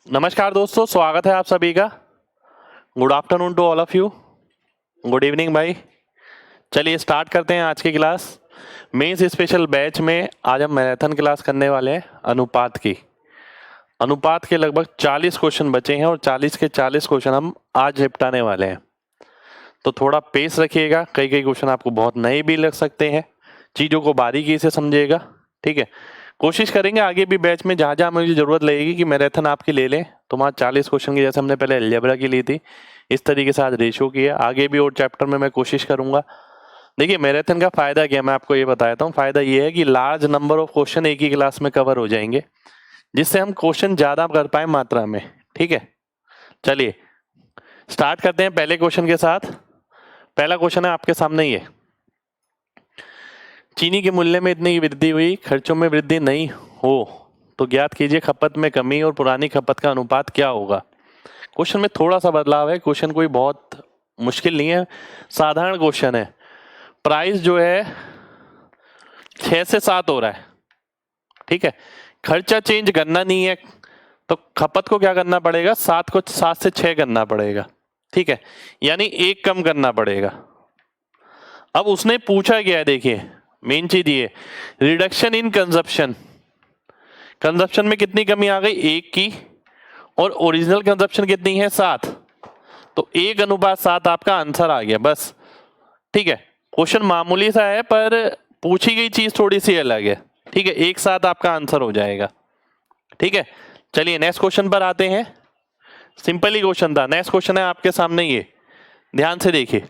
नमस्कार दोस्तों, स्वागत है आप सभी का। Good afternoon to all of you. Good evening भाई। चलिए स्टार्ट करते हैं आज की क्लास। मेंस स्पेशल बैच में आज हम मैराथन क्लास करने वाले हैं अनुपात की। अनुपात के लगभग 40 क्वेश्चन बचे हैं और 40 के 40 क्वेश्चन हम आज निपटाने वाले हैं। तो थोड़ा पेस रखिएगा, कई कई क्वेश्चन आपको बहुत नए भी लग सकते हैं, चीज़ों को बारीकी से समझिएगा। ठीक है, कोशिश करेंगे आगे भी बैच में जहाँ जहाँ मुझे ज़रूरत लगेगी कि मैराथन आपकी ले लें, तो वहाँ 40 क्वेश्चन की जैसे हमने पहले अलजेब्रा की ली थी, इस तरीके से आज रेशियो की है। आगे भी और चैप्टर में मैं कोशिश करूंगा। देखिए मैराथन का फ़ायदा क्या है, मैं आपको ये बताता हूँ। फ़ायदा ये है कि लार्ज नंबर ऑफ क्वेश्चन एक ही क्लास में कवर हो जाएंगे, जिससे हम क्वेश्चन ज़्यादा कर पाए मात्रा में। ठीक है, चलिए स्टार्ट करते हैं पहले क्वेश्चन के साथ। पहला क्वेश्चन है आपके सामने ये, चीनी के मूल्य में इतनी वृद्धि हुई, खर्चों में वृद्धि नहीं हो तो ज्ञात कीजिए खपत में कमी और पुरानी खपत का अनुपात क्या होगा। क्वेश्चन में थोड़ा सा बदलाव है, क्वेश्चन कोई बहुत मुश्किल नहीं है, साधारण क्वेश्चन है। प्राइस जो है 6 से 7 हो रहा है, ठीक है, खर्चा चेंज करना नहीं है तो खपत को क्या करना पड़ेगा, 7 से 6 करना पड़ेगा। ठीक है, यानी 1 कम करना पड़ेगा। अब उसने पूछा क्या है, देखिए मेन चीज ये, रिडक्शन इन कंजप्शन। कंजप्शन में कितनी कमी आ गई, 1 की, और ओरिजिनल कंजप्शन कितनी है, 7। तो 1:7 आपका आंसर आ गया बस। ठीक है, क्वेश्चन मामूली सा है पर पूछी गई चीज थोड़ी सी अलग है। ठीक है, 1:7 आपका आंसर हो जाएगा। ठीक है, चलिए नेक्स्ट क्वेश्चन पर आते हैं। सिंपल ही क्वेश्चन था। नेक्स्ट क्वेश्चन है आपके सामने ये, ध्यान से देखिए।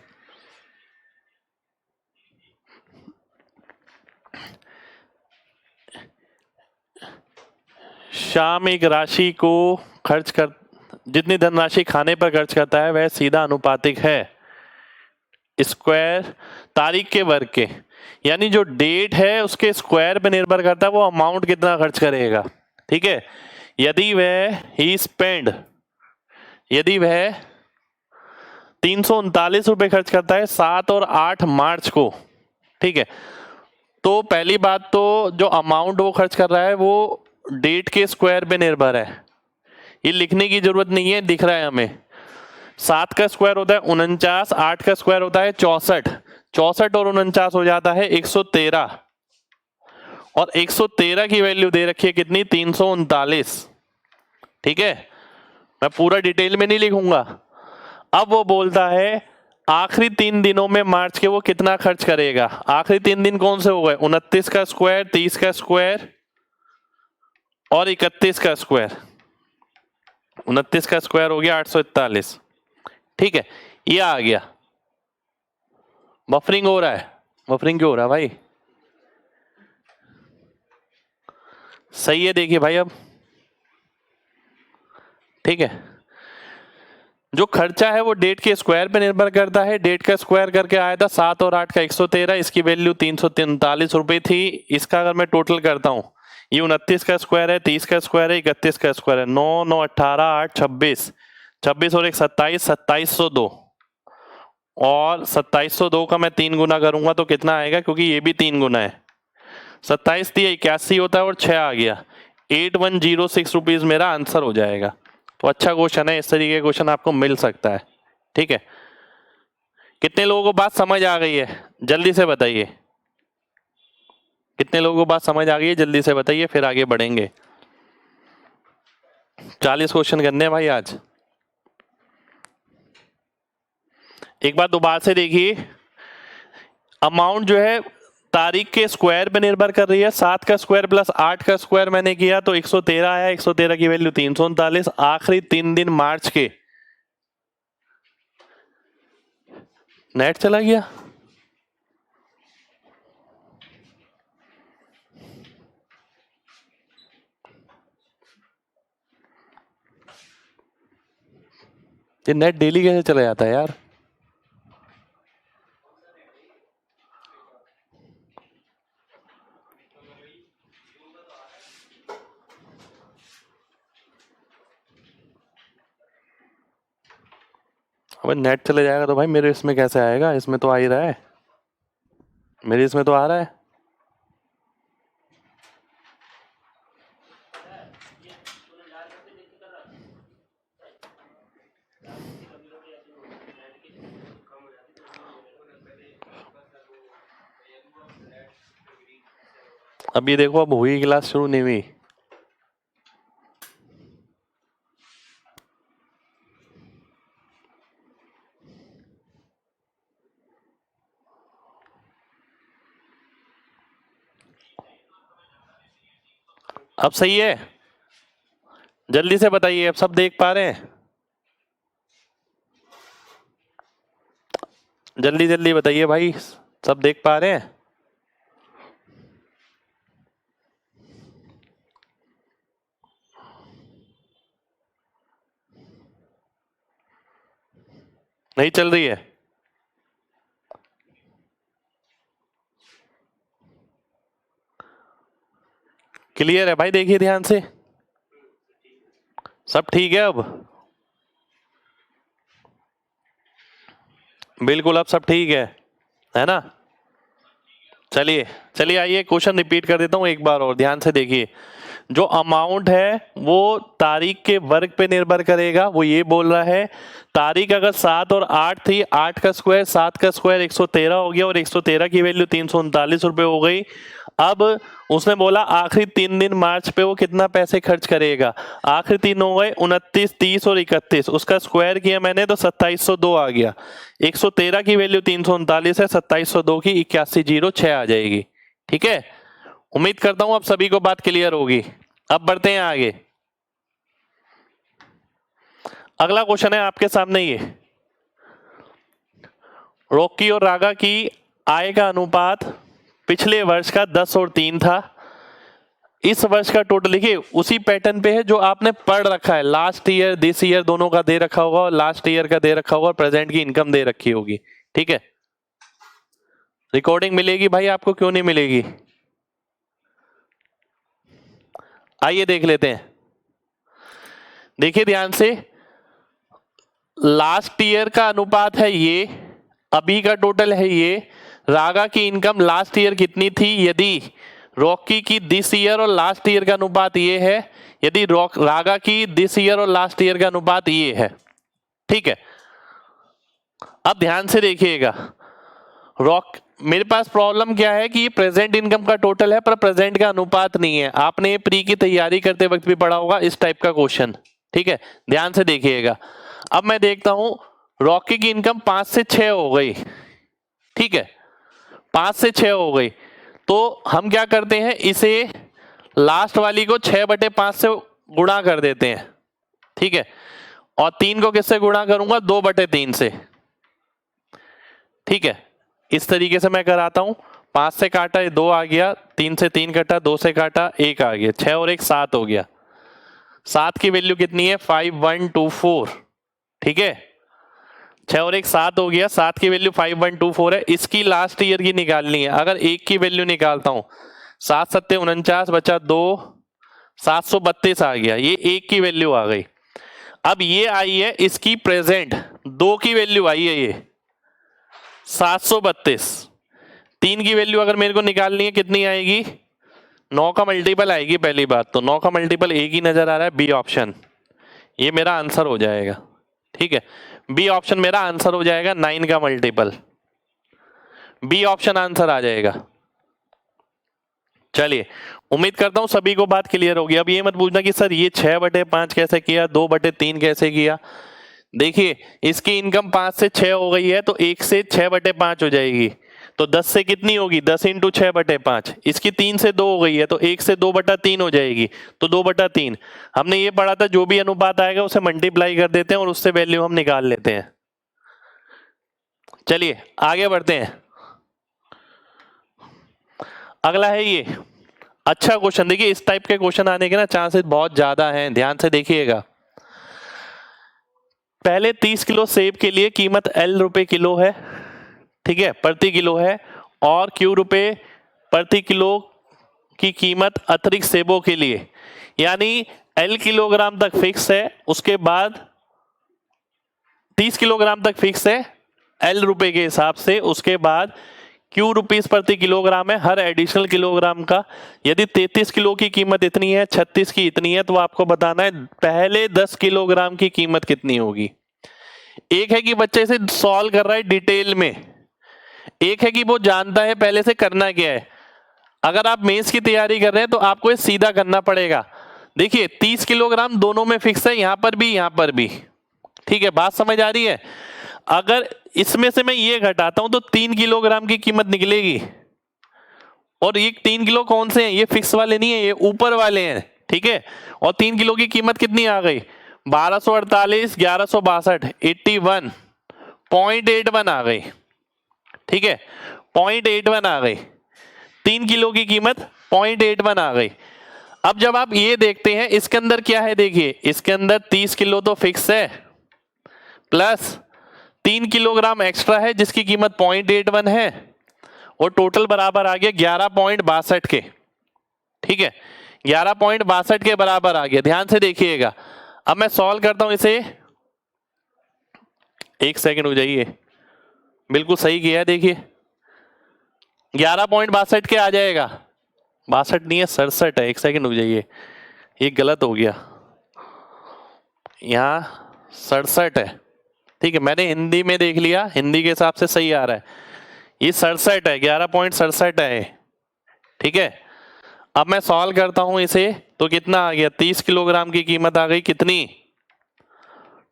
श्याम एक राशि को खर्च कर, जितनी धनराशि खाने पर खर्च करता है वह सीधा अनुपातिक है स्क्वायर तारीख के वर्ग के। यानी जो डेट है उसके स्क्वायर पे निर्भर करता है वो अमाउंट कितना खर्च करेगा। ठीक है, यदि वह 339 रुपए खर्च करता है 7 और 8 मार्च को, ठीक है, तो पहली बात तो जो अमाउंट वो खर्च कर रहा है वो डेट के स्क्वायर पे निर्भर है। ये लिखने की जरूरत नहीं है, दिख रहा है हमें। 7 का स्क्वायर होता है 49, 8 का स्क्वायर होता है 64, 64 और 49 हो जाता है 113, और 113 की वैल्यू दे रखी है कितनी, 339। ठीक है, मैं पूरा डिटेल में नहीं लिखूंगा। अब वो बोलता है आखिरी 3 दिनों में मार्च के वो कितना खर्च करेगा। आखिरी 3 दिन कौन से हो गए, 29 का स्क्वायर, 30 का स्क्वायर और 31 का स्क्वायर। 29 का स्क्वायर हो गया 841। ठीक है, ये आ गया। बफरिंग हो रहा है, बफरिंग क्यों हो रहा है भाई, सही है देखिए भाई अब। ठीक है, जो खर्चा है वो डेट के स्क्वायर पे निर्भर करता है। डेट का स्क्वायर करके आया था 7 और 8 का 113, इसकी वैल्यू 343 रुपए थी। इसका अगर मैं टोटल करता हूं, ये 29 का स्क्वायर है, 30 का स्क्वायर है, 31 का स्क्वायर है, 9 9 18 8 26, 26 और 1 27, 2702, और 2702 का मैं 3 गुना करूंगा तो कितना आएगा, क्योंकि ये भी 3 गुना है। 27 दिया 81 होता है और 6 आ गया, 8106 रुपीज मेरा आंसर हो जाएगा। तो अच्छा क्वेश्चन है, इस तरीके का क्वेश्चन आपको मिल सकता है। ठीक है, कितने लोगों को बात समझ आ गई है, जल्दी से बताइए। कितने लोगों को बात समझ आ गई है, जल्दी से बताइए, फिर आगे बढ़ेंगे। 40 क्वेश्चन करने हैं भाई आज। एक बात दोबारा से देखिए, अमाउंट जो है तारीख के स्क्वायर पे निर्भर कर रही है। 7 का स्क्वायर प्लस 8 का स्क्वायर मैंने किया तो 113 आया, 113 की वैल्यू 339। आखिरी 3 दिन मार्च के, नेट चला गया, ये नेट डेली कैसे चला जाता है यार। अबे नेट चले जाएगा तो भाई मेरे इसमें कैसे आएगा, इसमें तो आ ही रहा है, मेरे इसमें तो आ रहा है। अब ये देखो, अब हुई क्लास शुरू नहीं हुई। अब सही है? जल्दी से बताइए, अब सब देख पा रहे हैं? जल्दी जल्दी बताइए भाई, सब देख पा रहे हैं? नहीं चल रही है? क्लियर है भाई? देखिए ध्यान से, सब ठीक है अब? बिल्कुल, अब सब ठीक है ना? चलिए चलिए, आइए क्वेश्चन रिपीट कर देता हूं एक बार और, ध्यान से देखिए। जो अमाउंट है वो तारीख के वर्ग पे निर्भर करेगा। वो ये बोल रहा है तारीख अगर 7 और 8 थी, 8 का स्क्वायर 7 का स्क्वायर 113 हो गया, और 113 की वैल्यू 339 रुपए हो गई। अब उसने बोला आखिरी 3 दिन मार्च पे वो कितना पैसे खर्च करेगा। आखिरी 3 हो गए 29, 30 और 31, उसका स्क्वायर किया मैंने तो 2702 आ गया। 113 की वैल्यू 339 है, 2702 की 8106 आ जाएगी। ठीक है, उम्मीद करता हूं अब सभी को बात क्लियर होगी। अब बढ़ते हैं आगे। अगला क्वेश्चन है आपके सामने, ये रॉकी और रागा की आय का अनुपात पिछले वर्ष का 10 और 3 था। इस वर्ष का टोटल लिखिए, उसी पैटर्न पे है जो आपने पढ़ रखा है। लास्ट ईयर दिस ईयर दोनों का दे रखा होगा, और लास्ट ईयर का दे रखा होगा, और प्रेजेंट की इनकम दे रखी होगी। ठीक है, रिकॉर्डिंग मिलेगी भाई आपको, क्यों नहीं मिलेगी? आइए देख लेते हैं। देखिए ध्यान से, लास्ट ईयर का अनुपात है ये, अभी का टोटल है ये। रागा की इनकम लास्ट ईयर कितनी थी, यदि रॉकी की दिस ईयर और लास्ट ईयर का अनुपात ये है, यदि रागा की दिस ईयर और लास्ट ईयर का अनुपात ये है। ठीक है, अब ध्यान से देखिएगा। मेरे पास प्रॉब्लम क्या है कि ये प्रेजेंट इनकम का टोटल है, पर प्रेजेंट का अनुपात नहीं है। आपने प्री की तैयारी करते वक्त भी पढ़ा होगा इस टाइप का क्वेश्चन। ठीक है, ध्यान से देखिएगा। अब मैं देखता हूं, रॉकी की इनकम 5 से 6 हो गई। ठीक है, 5 से 6 हो गई, तो हम क्या करते हैं, इसे लास्ट वाली को 6/5 से गुणा कर देते हैं। ठीक है, और 3 को किससे गुणा करूंगा, 2/3 से। ठीक है, इस तरीके से मैं कराता हूं। 5 से काटा 2 आ गया, 3 से 3 कटा, 2 से काटा 1 आ गया, 6 और 1 7 हो गया। 7 की वैल्यू कितनी है, 5124। ठीक है, 6 और 1 7 हो गया, 7 की वैल्यू 5124 है। इसकी लास्ट ईयर की निकालनी है। अगर 1 की वैल्यू निकालता हूं, 7 7 49 बचा 2, 732 आ गया। ये 1 की वैल्यू आ गई। अब ये आई है इसकी प्रेजेंट, 2 की वैल्यू आई है ये 732। 3 की वैल्यू अगर मेरे को निकालनी है कितनी आएगी, 9 का मल्टीपल आएगी। पहली बात तो 9 का मल्टीपल एक ही नजर आ रहा है, बी ऑप्शन। ये मेरा आंसर हो जाएगा। ठीक है, बी ऑप्शन मेरा आंसर हो जाएगा, 9 का मल्टीपल। बी ऑप्शन आंसर आ जाएगा। चलिए, उम्मीद करता हूं सभी को बात क्लियर होगी। अब ये मत पूछना कि सर ये 6/5 कैसे किया, 2/3 कैसे किया। देखिए, इसकी इनकम 5 से 6 हो गई है, तो 1 से 6/5 हो जाएगी। तो 10 से कितनी होगी, 10 × 6/5। इसकी 3 से 2 हो गई है, तो 1 से 2/3 हो जाएगी, तो 2/3। हमने ये पढ़ा था, जो भी अनुपात आएगा उसे मल्टीप्लाई कर देते हैं और उससे वैल्यू हम निकाल लेते हैं। चलिए आगे बढ़ते हैं। अगला है ये अच्छा क्वेश्चन। देखिए, इस टाइप के क्वेश्चन आने के ना चांसेस बहुत ज्यादा हैं, ध्यान से देखिएगा। पहले 30 किलो सेब के लिए कीमत L रुपए किलो है। ठीक है, प्रति किलो है, और Q रुपए प्रति किलो की कीमत अतिरिक्त सेबों के लिए, यानी L किलोग्राम तक फिक्स है, उसके बाद 30 किलोग्राम तक फिक्स है L रुपए के हिसाब से, उसके बाद Q रुपीस प्रति किलोग्राम है हर एडिशनल किलोग्राम का। यदि 33 किलो की कीमत इतनी है, 36 की इतनी है, तो आपको बताना है पहले 10 किलोग्राम की कीमत कितनी होगी। एक है कि बच्चा इसे सॉल्व कर रहा है डिटेल में, एक है कि वो जानता है पहले से करना क्या है। अगर आप मेंस की तैयारी कर रहे हैं तो आपको ये सीधा करना पड़ेगा। देखिए 30 किलोग्राम दोनों में फिक्स है, यहां पर भी यहां पर भी, ठीक है, बात समझ आ रही है। अगर इसमें से मैं ये घटाता हूं तो 3 किलोग्राम की कीमत निकलेगी, और ये 3 किलो कौन से हैं, ये फिक्स वाले नहीं है, ये ऊपर वाले हैं, ठीक है। और 3 किलो की कीमत कितनी आ गई, 1248, 1162, 81.81 आ गई, ठीक है, 0.81 आ गई। 3 किलो की कीमत 0.81 आ गई। अब जब आप ये देखते हैं इसके अंदर क्या है, देखिए इसके अंदर 30 किलो तो फिक्स है, प्लस 3 किलोग्राम एक्स्ट्रा है जिसकी कीमत 0.81 है, और टोटल बराबर आ गया 11.62 के, ठीक है, 11.62 के बराबर आ गया। ध्यान से देखिएगा, अब मैं सॉल्व करता हूं इसे, एक सेकंड हो जाइए, बिल्कुल सही किया है, देखिए 11.62 के आ जाएगा, 62 नहीं है 67 है, एक सेकंड हो जाइए, ये गलत हो गया, यहाँ 67 है, ठीक है, मैंने हिंदी में देख लिया, हिंदी के हिसाब से सही आ रहा है, ये 67 है, 11.67 है, ठीक है। अब मैं सॉल्व करता हूं इसे तो कितना आ गया, 30 किलोग्राम की कीमत आ गई कितनी,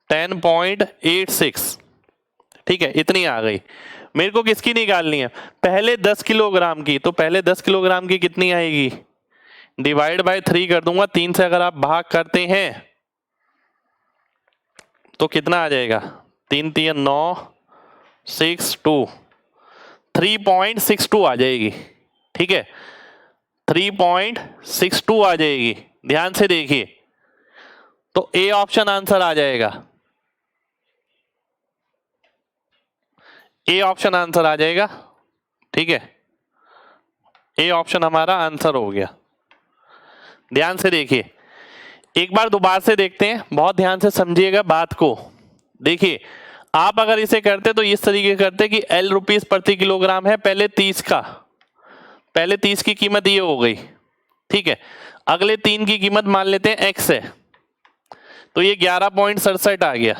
10.86, ठीक है, इतनी आ गई। मेरे को किसकी निकालनी है, पहले 10 किलोग्राम की, तो पहले 10 किलोग्राम की कितनी आएगी, डिवाइड बाय 3 कर दूंगा, 3 से अगर आप भाग करते हैं तो कितना आ जाएगा, 3 3 9 6 2, 3.62 आ जाएगी, ठीक है, 3.62 आ जाएगी। ध्यान से देखिए, तो ए ऑप्शन आंसर आ जाएगा, ए ऑप्शन आंसर आ जाएगा, ठीक है, ए ऑप्शन हमारा आंसर हो गया। ध्यान से देखिए, एक बार दोबारा से देखते हैं, बहुत ध्यान से समझिएगा बात को। देखिए आप अगर इसे करते तो इस तरीके करते कि L रुपीस प्रति किलोग्राम है, पहले 30 का, पहले 30 की कीमत ये हो गई, ठीक है, अगले 3 की कीमत मान लेते हैं X है, तो ये 11.67 आ गया।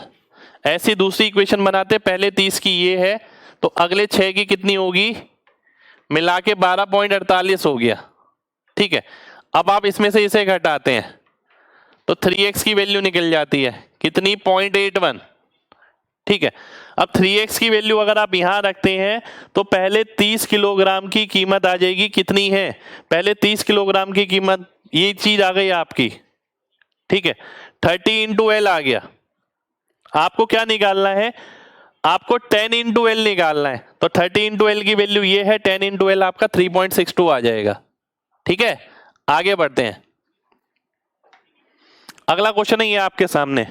ऐसी दूसरी इक्वेशन बनाते, पहले 30 की ये है तो अगले 6 की कितनी होगी, मिला के 12.48 हो गया, ठीक है। अब आप इसमें से इसे घटाते हैं तो 3x की वैल्यू निकल जाती है कितनी, 0.81, ठीक है। अब 3x की वैल्यू अगर आप यहां रखते हैं तो पहले 30 किलोग्राम की कीमत आ जाएगी कितनी है, पहले 30 किलोग्राम की कीमत, ये चीज आ गई आपकी, ठीक है, 30 इंटू एल आ गया। आपको क्या निकालना है, आपको 10 इंटू एल निकालना है, तो 30 इंटू एल की वैल्यू ये है, 10 इंटू एल आपका 3.62 आ जाएगा, ठीक है। आगे बढ़ते हैं, अगला क्वेश्चन है ये आपके सामने।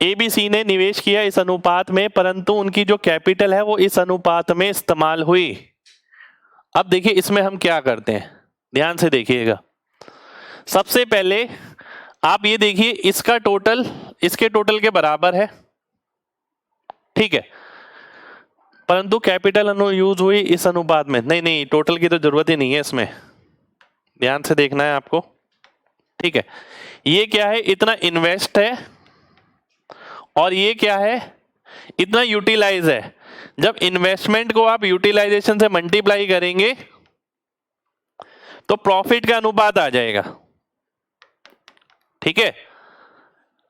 एबीसी ने निवेश किया इस अनुपात में, परंतु उनकी जो कैपिटल है वो इस अनुपात में इस्तेमाल हुई। अब देखिए इसमें हम क्या करते हैं, ध्यान से देखिएगा। सबसे पहले आप ये देखिए इसका टोटल इसके टोटल के बराबर है, ठीक है, परंतु कैपिटल यूज हुई इस अनुपात में, नहीं नहीं टोटल की तो जरूरत ही नहीं है इसमें, ध्यान से देखना है आपको, ठीक है। ये क्या है, इतना इन्वेस्ट है, और ये क्या है, इतना यूटिलाइज है। जब इन्वेस्टमेंट को आप यूटिलाइजेशन से मल्टीप्लाई करेंगे तो प्रॉफिट का अनुपात आ जाएगा, ठीक है।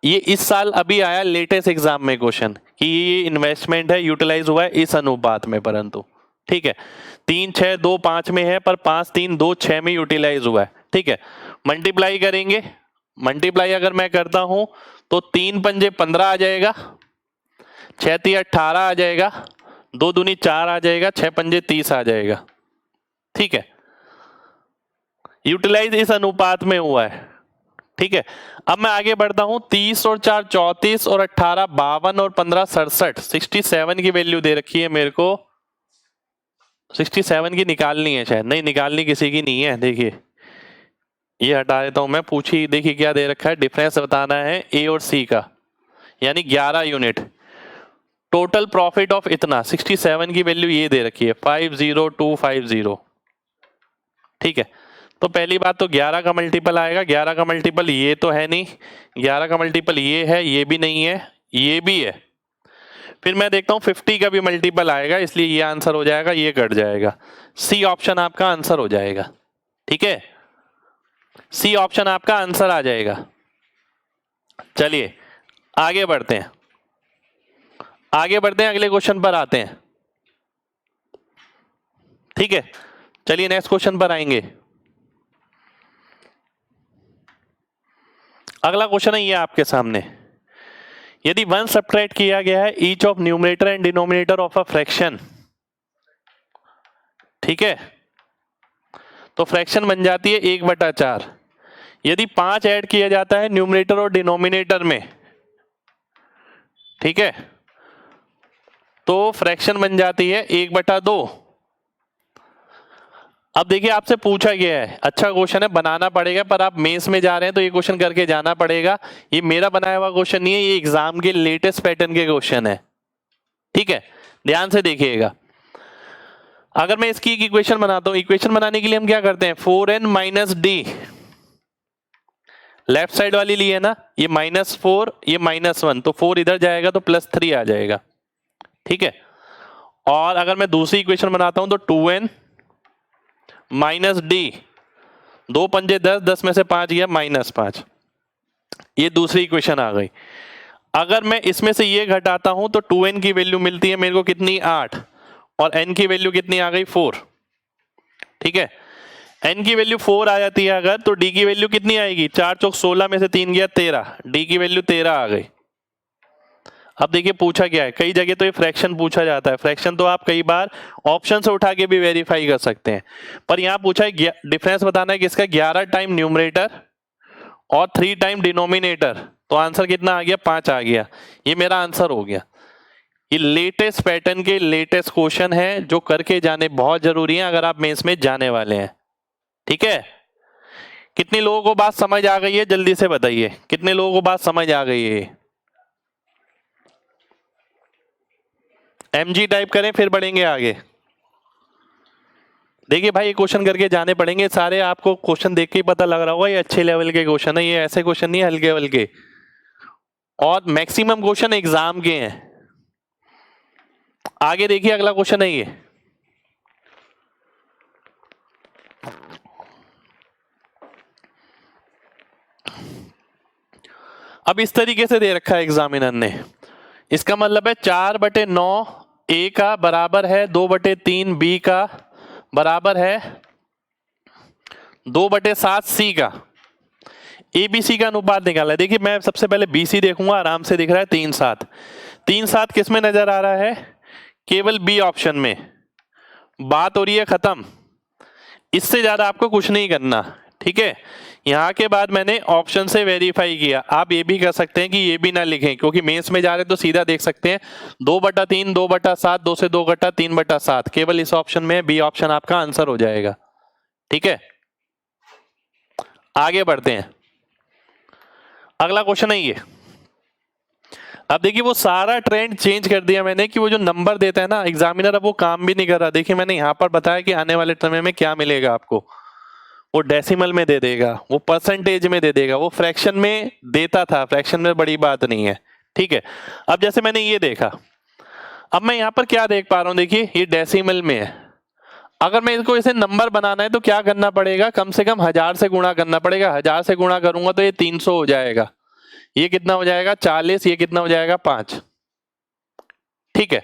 ये इस साल अभी आया लेटेस्ट एग्जाम में क्वेश्चन कि ये इन्वेस्टमेंट है, यूटिलाइज हुआ है इस अनुपात में, परंतु ठीक है 3 6 2 5 में है, पर 5 3 2 6 में यूटिलाइज हुआ है, ठीक है। मल्टीप्लाई करेंगे, मल्टीप्लाई अगर मैं करता हूं तो 3 पंजे 15 आ जाएगा, 6 3 18 आ जाएगा, 2 दूनी 4 आ जाएगा, 6 पंजे 30 आ जाएगा, ठीक है। यूटिलाइज इस अनुपात में हुआ है, ठीक है। अब मैं आगे बढ़ता हूं, 30 और 4 34 और 18 52 और 15 67, 67 की वैल्यू दे रखी है मेरे को, 67 की निकालनी है शायद, नहीं निकालनी किसी की नहीं है। देखिए ये हटा देता हूं मैं, पूछी देखिए क्या दे रखा है, डिफरेंस बताना है ए और सी का, यानी 11 यूनिट, टोटल प्रॉफिट ऑफ इतना, 67 की वैल्यू ये दे रखी है 50250, ठीक है। तो पहली बात तो 11 का मल्टीपल आएगा, 11 का मल्टीपल ये तो है नहीं, 11 का मल्टीपल ये है, ये भी नहीं है, ये भी है, फिर मैं देखता हूं 50 का भी मल्टीपल आएगा, इसलिए ये आंसर हो जाएगा, ये कट जाएगा। सी ऑप्शन आपका आंसर हो जाएगा। ठीक है, सी ऑप्शन आपका आंसर आ जाएगा। चलिए आगे बढ़ते हैं, आगे बढ़ते हैं, अगले क्वेश्चन पर आते हैं। ठीक है, चलिए नेक्स्ट क्वेश्चन पर आएंगे। अगला क्वेश्चन है ये आपके सामने, यदि 1 सब्ट्रैक्ट किया गया है each of numerator and denominator of a fraction, ठीक है, तो फ्रैक्शन बन जाती है 1/4। यदि 5 ऐड किया जाता है न्यूमरेटर और डिनोमिनेटर में, ठीक है, तो फ्रैक्शन बन जाती है 1/2। अब देखिए आपसे पूछा गया है, अच्छा क्वेश्चन है, बनाना पड़ेगा, पर आप मेंस में जा रहे हैं तो ये क्वेश्चन करके जाना पड़ेगा। ये मेरा बनाया हुआ क्वेश्चन नहीं है, ये एग्जाम के लेटेस्ट पैटर्न के क्वेश्चन है। ठीक है, ध्यान से देखिएगा। अगर मैं इसकी इक्वेशन बनाता हूं, इक्वेशन बनाने के लिए हम क्या करते हैं, 4n - d, लेफ्ट साइड वाली ली है ना, ये -4 ये -1, तो 4 इधर जाएगा तो +3 आ जाएगा। ठीक है, और अगर मैं दूसरी इक्वेशन बनाता हूं तो 2n - d, 2 पंजे 10, 10 में से 5 गया -5, ये दूसरी इक्वेशन आ गई। अगर मैं इसमें से ये घटाता हूं तो 2n की वैल्यू मिलती है मेरे को कितनी, 8, और n की वैल्यू कितनी आ गई, 4। ठीक है, n की वैल्यू 4 आ जाती है अगर, तो d की वैल्यू कितनी आएगी, 4 चौक 16 में से 3 गया 13, d की वैल्यू 13 आ गई। अब देखिए पूछा क्या है, कई जगह तो ये फ्रैक्शन पूछा जाता है, फ्रैक्शन तो आप कई बार ऑप्शन से उठा के भी वेरीफाई कर सकते हैं, पर यहां पूछा है डिफरेंस बताना है किसका, 11 टाइम न्यूमरेटर और 3 टाइम डिनोमिनेटर, तो आंसर कितना आ गया, 5 आ गया। ये मेरा आंसर हो गया। ये लेटेस्ट पैटर्न के लेटेस्ट क्वेश्चन है जो करके जाने बहुत जरूरी है अगर आप मेंस में जाने वाले हैं। ठीक है, कितने लोगों को बात समझ आ गई है, जल्दी से बताइए, कितने लोगों को बात समझ आ गई है। MG टाइप करें, फिर बढ़ेंगे आगे। देखिए भाई, ये क्वेश्चन करके जाने पड़ेंगे सारे, आपको क्वेश्चन देख के ही पता लग रहा होगा ये अच्छे लेवल के क्वेश्चन है, ये ऐसे क्वेश्चन नहीं है हल्के लेवल के, और मैक्सिमम क्वेश्चन एग्जाम के हैं। आगे देखिए अगला क्वेश्चन है ये, अब इस तरीके से दे रखा है एग्जामिनर ने, इसका मतलब है 4/9 A का बराबर है 2/3 B का बराबर है 2/7 C का। ABC का अनुपात निकाला है। देखिए मैं सबसे पहले BC देखूंगा, आराम से दिख रहा है 3/7। 3/7 किस में नजर आ रहा है, केवल B ऑप्शन में। बात हो रही है खत्म, इससे ज्यादा आपको कुछ नहीं करना। ठीक है, यहां के बाद मैंने ऑप्शन से वेरीफाई किया। आप ये भी कर सकते हैं कि ये भी ना लिखें, क्योंकि मेंस में जा रहे तो सीधा देख सकते हैं 2/3 2/7, 2 से 2 घटा 3/7, केवल इस ऑप्शन में बी ऑप्शन आपका आंसर हो जाएगा। ठीक है, आगे बढ़ते हैं। अगला क्वेश्चन है ये, अब देखिए वो सारा ट्रेंड चेंज कर दिया मैंने कि वो जो नंबर देता है ना एग्जामिनर, अब वो काम भी नहीं कर रहा। देखिए मैंने यहां पर बताया कि आने वाले समय में क्या मिलेगा आपको, वो डेसिमल में दे देगा, वो परसेंटेज में दे देगा, वो फ्रैक्शन में देता था, फ्रैक्शन में बड़ी बात नहीं है। ठीक है, अब जैसे मैंने ये देखा, अब मैं यहां पर क्या देख पा रहा हूं, देखिए ये डेसिमल में है। अगर मैं इसको इसे नंबर बनाना है तो क्या करना पड़ेगा, कम से कम 1000 से गुणा करना पड़ेगा। 1000 से गुणा करूंगा तो ये 300 हो जाएगा, ये कितना हो जाएगा 40, ये कितना हो जाएगा 5। ठीक है,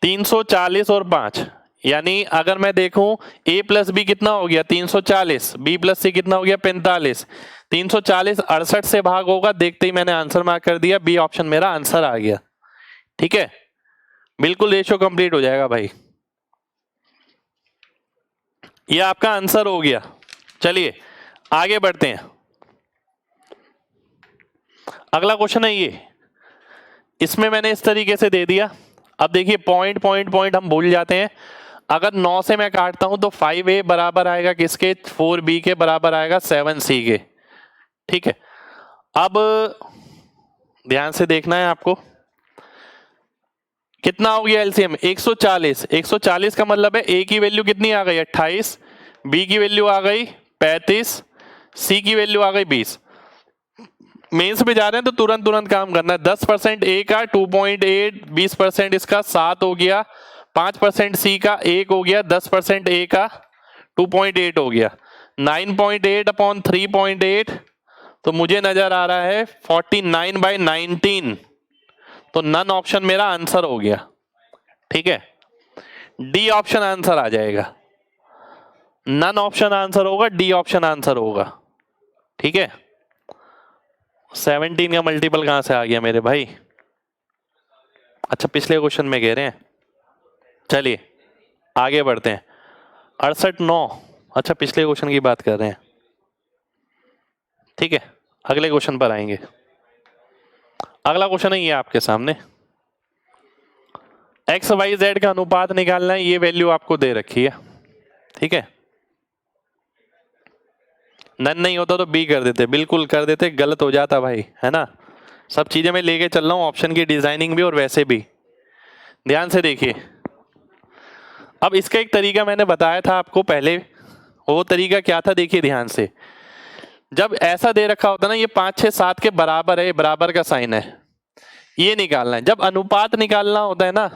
340 और 5, यानी अगर मैं देखूं A + B कितना हो गया 340, B + C कितना हो गया 45, 340 68 से भाग होगा, देखते ही मैंने आंसर मार्क कर दिया, बी ऑप्शन मेरा आंसर आ गया। ठीक है, बिल्कुल रेशियो कंप्लीट हो जाएगा भाई, ये आपका आंसर हो गया। चलिए आगे बढ़ते हैं। अगला क्वेश्चन है ये, इसमें मैंने इस तरीके से दे दिया। अब देखिए पॉइंट पॉइंट पॉइंट हम भूल जाते हैं। अगर 9 से मैं काटता हूं तो 5A बराबर आएगा किसके, 4B के बराबर आएगा 7C के। ठीक है, अब ध्यान से देखना है आपको, कितना हो गया एलसीएम 140। 140 का मतलब है A की वैल्यू कितनी आ गई 28, B की वैल्यू आ गई 35, C की वैल्यू आ गई 20। मेंस पे जा रहे हैं तो तुरंत तुरंत काम करना है। 10% ए का 2.8, 20% इसका 7 हो गया, 5% सी का 1 हो गया, 10% ए का 2.8 हो गया, 9.8 अपॉन 3.8 तो मुझे नजर आ रहा है 49/19। तो नन ऑप्शन मेरा आंसर हो गया। ठीक है, डी ऑप्शन आंसर आ जाएगा। नन ऑप्शन आंसर होगा, डी ऑप्शन आंसर होगा। ठीक है, 17 का मल्टीपल कहां से आ गया मेरे भाई? अच्छा, पिछले क्वेश्चन में कह रहे हैं। चलिए आगे बढ़ते हैं। 68 9। अच्छा, पिछले क्वेश्चन की बात कर रहे हैं। ठीक है, अगले क्वेश्चन पर आएंगे। अगला क्वेश्चन है ये आपके सामने, एक्स वाई जेड का अनुपात निकालना है। ये वैल्यू आपको दे रखी है। ठीक है, नन नहीं होता तो बी कर देते, बिल्कुल कर देते, गलत हो जाता भाई, है ना। सब चीजें मैं लेके चल रहा हूं, ऑप्शन की डिजाइनिंग भी और वैसे भी। ध्यान से देखिए, अब इसका एक तरीका मैंने बताया था आपको पहले। वो तरीका क्या था, देखिए ध्यान से। जब ऐसा दे रखा होता ना, ये 5 6 7 के बराबर है, बराबर का साइन है, ये निकालना है। जब अनुपात निकालना होता है ना,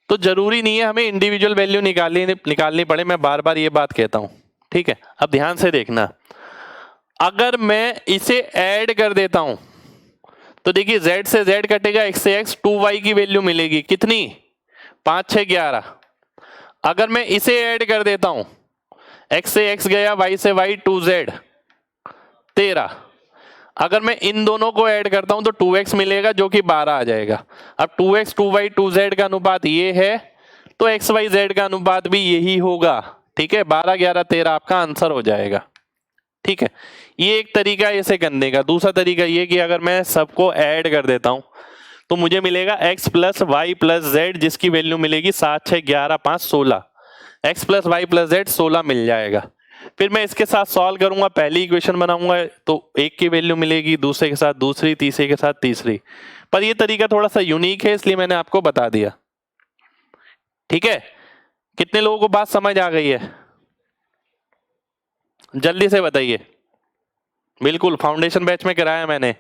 तो जरूरी नहीं है हमें इंडिविजुअल वैल्यू निकालनी पड़े। मैं बार बार ये बात कहता हूं। ठीक है, अब ध्यान से देखना, अगर मैं इसे ऐड कर देता हूं तो देखिए z से z कटेगा, x से x, 2y की वैल्यू मिलेगी कितनी? 5 6 11। अगर मैं इसे ऐड कर देता हूं, x से x गया, y से y, 2z 13। अगर मैं इन दोनों को ऐड करता हूं तो 2x मिलेगा, जो कि 12 आ जाएगा। अब 2x 2y 2z का अनुपात ये है, तो x y z का अनुपात भी यही होगा। ठीक है, 12 11 13 आपका आंसर हो जाएगा। ठीक है, ये एक तरीका है इसे करने का। दूसरा तरीका ये कि अगर मैं सबको ऐड कर देता हूं तो मुझे मिलेगा x plus Y plus Z, जिसकी वैल्यू मिलेगी 7 6 11 5 16। x plus Y plus Z 16 मिल जाएगा। फिर मैं इसके साथ सॉल्व करूंगा, पहली इक्वेशन बनाऊंगा तो एक की वैल्यू मिलेगी, दूसरे के साथ दूसरी, तीसरे के साथ तीसरी। पर ये तरीका थोड़ा सा यूनिक है, इसलिए मैंने आपको बता दिया। ठीक है, कितने लोगों को बात समझ आ गई है? जल्दी से बताइए। बिल्कुल, फाउंडेशन बैच में कराया मैंने।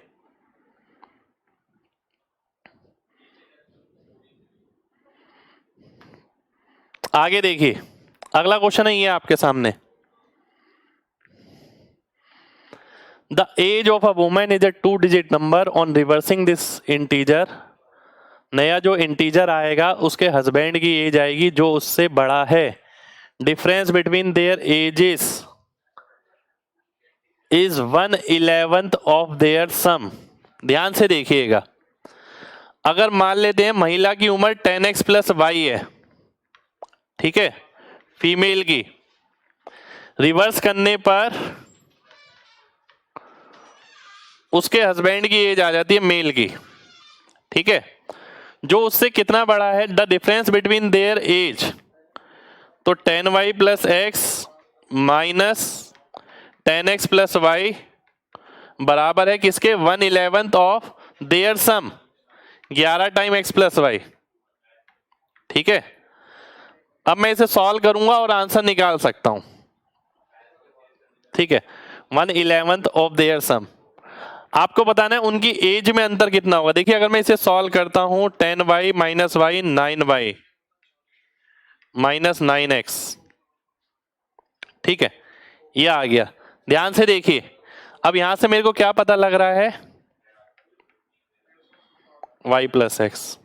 आगे देखिए, अगला क्वेश्चन है ये आपके सामने, the age of a woman is a 2-digit number on reversing this integer. नया जो इंटीजर आएगा उसके हस्बैंड की एज आएगी जो उससे बड़ा है। Difference between their ages is 1/11 of their sum. ध्यान से देखिएगा, अगर मान लेते हैं महिला की उम्र 10x प्लस वाई है, ठीक है, फीमेल की, रिवर्स करने पर उसके हस्बैंड की एज आ जाती है मेल की। ठीक है, जो उससे कितना बड़ा है, the difference between their age, तो 10y plus X minus 10x plus Y बराबर है किसके? 1/11 of their sum, 11 time x plus Y. ठीक है, अब मैं इसे सॉल्व करूंगा और आंसर निकाल सकता हूं। ठीक है, 1/11 ऑफ देयर सम। आपको बताना है उनकी एज में अंतर कितना होगा। देखिए, अगर मैं इसे सॉल्व करता हूं, 10y minus Y 9y minus 9x। ठीक है, ये आ गया। ध्यान से देखिए, अब यहां से मेरे को क्या पता लग रहा है, y plus X,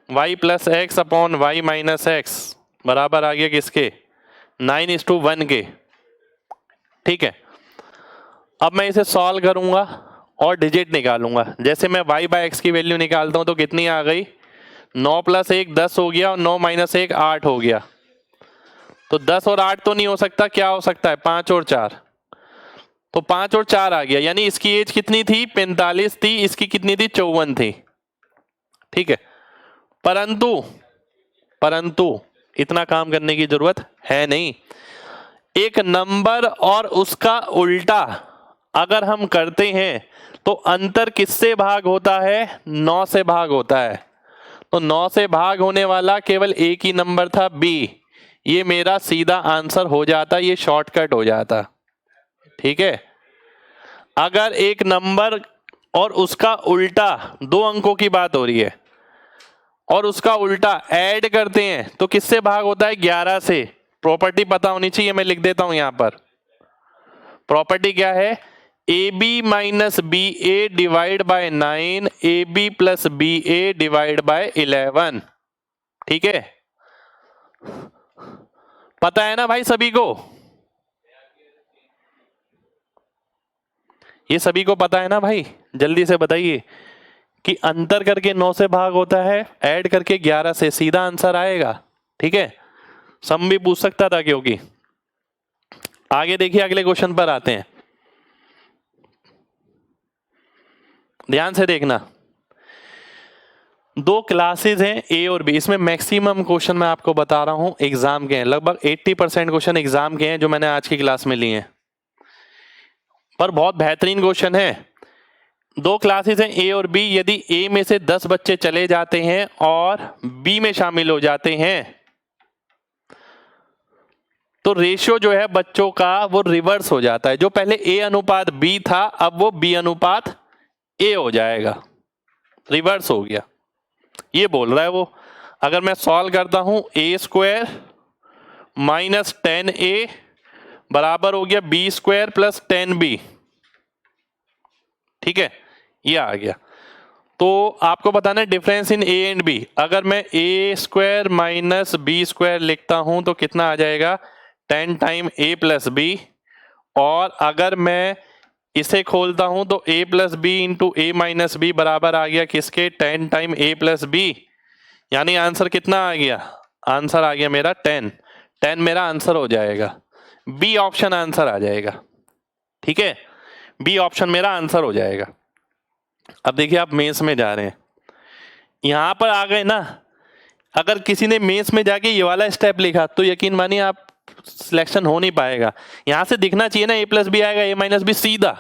Y plus X upon Y minus X बराबर आ गया किसके? 9:1 के। ठीक है, अब मैं इसे सॉल्व करूंगा और डिजिट निकालूंगा। जैसे मैं y बाय एक्स की वैल्यू निकालता हूं तो कितनी आ गई? 9 प्लस 1 10 हो गया और 9 माइनस 1 8 हो गया। तो 10 और 8 तो नहीं हो सकता, क्या हो सकता है? 5 और 4। तो 5 और 4 आ गया, यानी इसकी एज कितनी थी? 45 थी, इसकी कितनी थी? 54 थी। ठीक है, परंतु इतना काम करने की जरूरत है नहीं। एक नंबर और उसका उल्टा अगर हम करते हैं तो अंतर किससे भाग होता है? 9 से भाग होता है। तो 9 से भाग होने वाला केवल एक ही नंबर था, b। ये मेरा सीधा आंसर हो जाता, ये शॉर्टकट हो जाता। ठीक है, अगर एक नंबर और उसका उल्टा, 2 अंकों की बात हो रही है, और उसका उल्टा ऐड करते हैं तो किससे भाग होता है? 11 से। प्रॉपर्टी पता होनी चाहिए, मैं लिख देता हूं यहां पर। प्रॉपर्टी क्या है? A B minus B A divide by 9, A B plus B A divide by 11। ठीक है, पता है ना भाई सभी को? ये सभी को पता है ना भाई? जल्दी से बताइए कि अंतर करके 9 से भाग होता है, ऐड करके 11 से, सीधा आंसर आएगा। ठीक है, सम भी पूछ सकता था क्योंकि। आगे देखिए, अगले क्वेश्चन पर आते हैं, ध्यान से देखना। 2 क्लासेस हैं ए और बी, इसमें मैक्सिमम क्वेश्चन मैं आपको बता रहा हूं एग्जाम के हैं, लगभग 80% क्वेश्चन एग्जाम के हैं जो मैंने आज की क्लास में लिए हैं, पर बहुत बेहतरीन क्वेश्चन है। 2 क्लासेस हैं ए और बी, यदि ए में से 10 बच्चे चले जाते हैं और बी में शामिल हो जाते हैं तो रेशियो जो है बच्चों का वो रिवर्स हो जाता है। जो पहले ए अनुपात बी था अब वो बी अनुपात ए हो जाएगा, रिवर्स हो गया, ये बोल रहा है वो। अगर मैं सॉल्व करता हूं, ए स्क्वायर माइनस 10a बराबर हो गया बी स्क्वायर प्लस 10b। ठीक है, ये आ गया। तो आपको बताना है difference in A and B. अगर मैं A square minus B square लिखता हूं तो कितना आ जाएगा? 10 टाइम ए प्लस बी। और अगर मैं इसे खोलता हूं तो a plus B into A minus B बराबर आ गया किसके? 10 टाइम a प्लस बी। यानी आंसर कितना आ गया? आंसर आ गया मेरा 10। 10 मेरा आंसर हो जाएगा, बी ऑप्शन आंसर आ जाएगा। ठीक है, बी ऑप्शन मेरा आंसर हो जाएगा। अब देखिए, आप मेंस में जा रहे हैं, यहां पर आ गए ना। अगर किसी ने मेंस में जाके ये वाला स्टेप लिखा तो यकीन मानिए आप सिलेक्शन हो नहीं पाएगा। यहां से दिखना चाहिए ना ए प्लस बी आएगा, ए माइनस बी, सीधा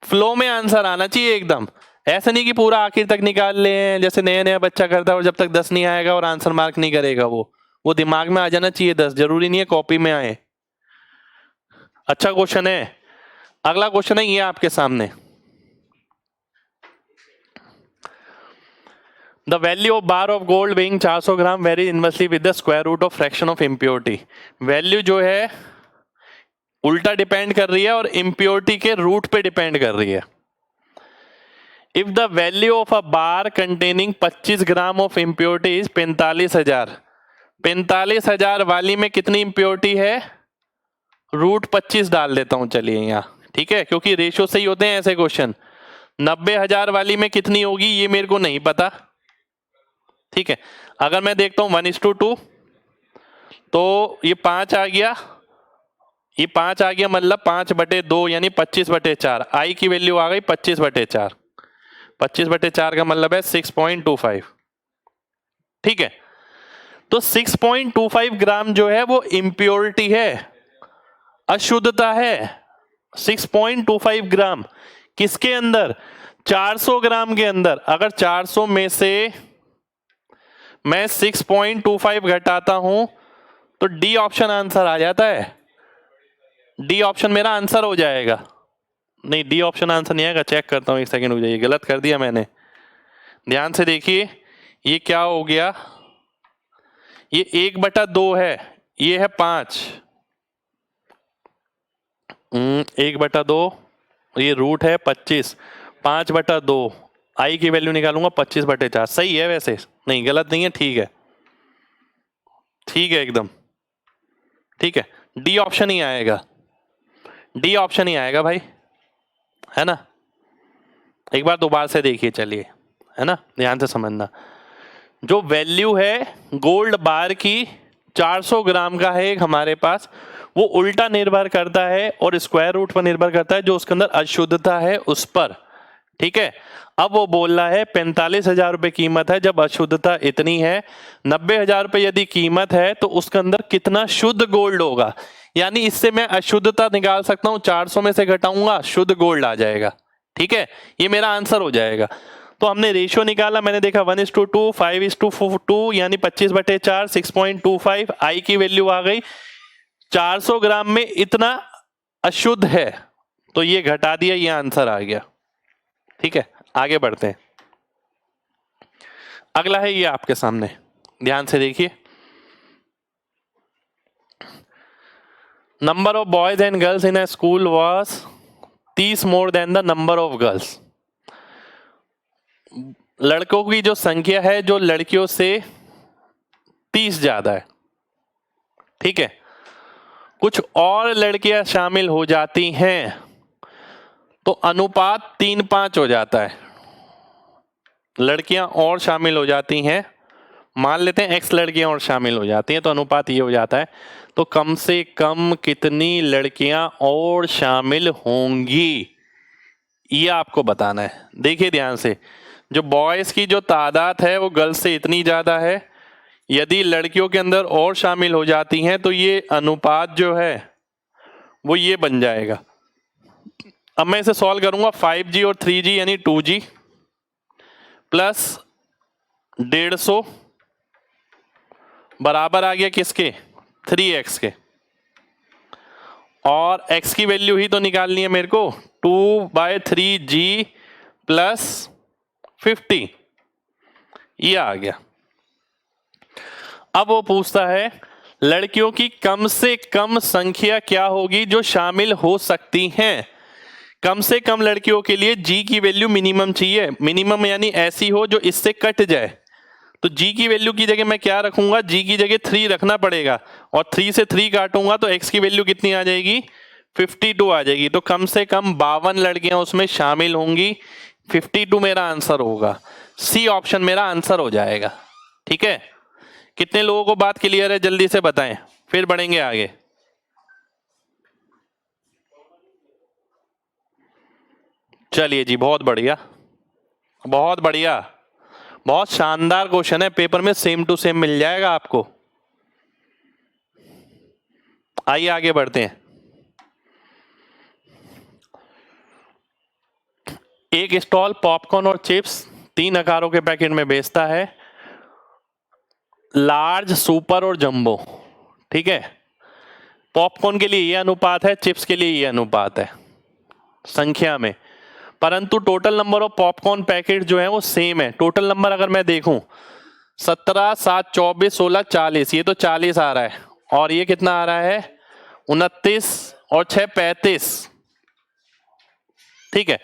फ्लो में आंसर आना चाहिए एकदम। ऐसा नहीं कि पूरा आखिर तक निकाल ले जैसे नया नया बच्चा करता है और जब तक 10 नहीं आएगा और आंसर मार्क नहीं करेगा। वो दिमाग में आ जाना चाहिए 10, जरूरी नहीं है कॉपी में आए। अच्छा क्वेश्चन है। अगला क्वेश्चन है ये आपके सामने, the value of bar of gold weighing 400 gram very inversely with the square root of fraction of impurity. Value जो है उल्टा डिपेंड कर रही है और इम्प्योरिटी के रूट पे डिपेंड कर रही है। If the value of a bar containing 25 gram of impurity is 45,000, 45,000 वाली में कितनी इम्प्योरिटी है? रूट 25 डाल देता हूं चलिए यहाँ। ठीक है, क्योंकि रेशियो से ही होते हैं ऐसे क्वेश्चन। 90,000 वाली में कितनी होगी ये मेरे को नहीं पता। ठीक है, अगर मैं देखता हूं 1:2 तो ये 5 आ गया, ये 5 आ गया, मतलब 5/2 यानी 25/4। आई की वैल्यू आ गई 25/4। 25/4 का मतलब है 6.25। ठीक है, तो 6.25 ग्राम जो है वो इम्प्योरिटी है, अशुद्धता है। 6.25 ग्राम किसके अंदर? 400 ग्राम के अंदर। अगर 400 में से मैं 6.25 घटाता हूं तो डी ऑप्शन आंसर आ जाता है। डी ऑप्शन मेरा आंसर हो जाएगा। नहीं, डी ऑप्शन आंसर नहीं आएगा, चेक करता हूं, एक सेकंड हो जाइए, गलत कर दिया मैंने। ध्यान से देखिए, ये क्या हो गया? ये 1/2 है, ये है 5। 1/2, ये रूट है 25, 5/2। आई की वैल्यू निकालूंगा 25/4। सही है वैसे, नहीं गलत नहीं है, ठीक है, ठीक है एकदम ठीक है। डी ऑप्शन ही आएगा, डी ऑप्शन ही आएगा भाई, है ना। एक बार दोबारा से देखिए चलिए, है ना, ध्यान से समझना। जो वैल्यू है गोल्ड बार की 400 ग्राम का है एक हमारे पास, वो उल्टा निर्भर करता है और स्क्वायर रूट पर निर्भर करता है जो उसके अंदर अशुद्धता है उस पर। ठीक है, अब वो बोल रहा है 45,000 रुपए कीमत है जब अशुद्धता इतनी है, 90,000 रुपए यदि कीमत है तो उसके अंदर कितना शुद्ध गोल्ड होगा। यानी इससे मैं अशुद्धता निकाल सकता हूं, 400 में से घटाऊंगा शुद्ध गोल्ड आ जाएगा। ठीक है, ये मेरा आंसर हो जाएगा। तो हमने रेशियो निकाला, मैंने देखा 1:2, 5:2, यानी 25/4, 6.25। आई की वैल्यू आ गई, 400 ग्राम में इतना अशुद्ध है तो ये घटा दिया, ये आंसर आ गया। ठीक है, आगे बढ़ते हैं। अगला है ये आपके सामने, ध्यान से देखिए। Number of boys and girls in a school was 30 more than the number of girls. लड़कों की जो संख्या है जो लड़कियों से 30 ज्यादा है। ठीक है, कुछ और लड़कियां शामिल हो जाती हैं तो अनुपात 3-5 हो जाता है। लड़कियां और शामिल हो जाती हैं, मान लेते हैं x लड़कियां और शामिल हो जाती हैं, तो अनुपात ये हो जाता है। तो कम से कम कितनी लड़कियां और शामिल होंगी, ये आपको बताना है। देखिए ध्यान से, जो बॉयज की जो तादाद है वो गर्ल्स से इतनी ज्यादा है, यदि लड़कियों के अंदर और शामिल हो जाती हैं तो ये अनुपात जो है वो ये बन जाएगा। अब मैं इसे सॉल्व करूंगा, 5G और 3G यानी 2G प्लस 150 बराबर आ गया किसके, 3x के। और x की वैल्यू ही तो निकालनी है मेरे को, 2/3G प्लस 50, ये आ गया। अब वो पूछता है लड़कियों की कम से कम संख्या क्या होगी जो शामिल हो सकती हैं। कम से कम लड़कियों के लिए g की वैल्यू मिनिमम चाहिए, मिनिमम यानी ऐसी हो जो इससे कट जाए। तो g की वैल्यू की जगह मैं क्या रखूंगा, g की जगह 3 रखना पड़ेगा, और 3 से 3 काटूंगा तो x की वैल्यू कितनी आ जाएगी, 52 आ जाएगी। तो कम से कम 52 लड़कियां उसमें शामिल होंगी, 52 मेरा आंसर होगा। सी ऑप्शन मेरा आंसर हो जाएगा। ठीक है, कितने लोगों को बात क्लियर है, जल्दी से बताएं, फिर बढ़ेंगे आगे। चलिए जी, बहुत बढ़िया, बहुत बढ़िया, बहुत शानदार क्वेश्चन है, पेपर में सेम टू सेम मिल जाएगा आपको। आइए आगे बढ़ते हैं। एक स्टॉल पॉपकॉर्न और चिप्स 3 आकारों के पैकेट में बेचता है, लार्ज, सुपर और जंबो। ठीक है, पॉपकॉर्न के लिए ये अनुपात है, चिप्स के लिए ये अनुपात है संख्या में, परंतु total number of popcorn packet जो है वो सेम है। टोटल नंबर अगर मैं देखूं 17, 7, 24, 16, 40, ये तो 40 आ रहा है, और ये कितना आ रहा है 29 और 6 35। ठीक है,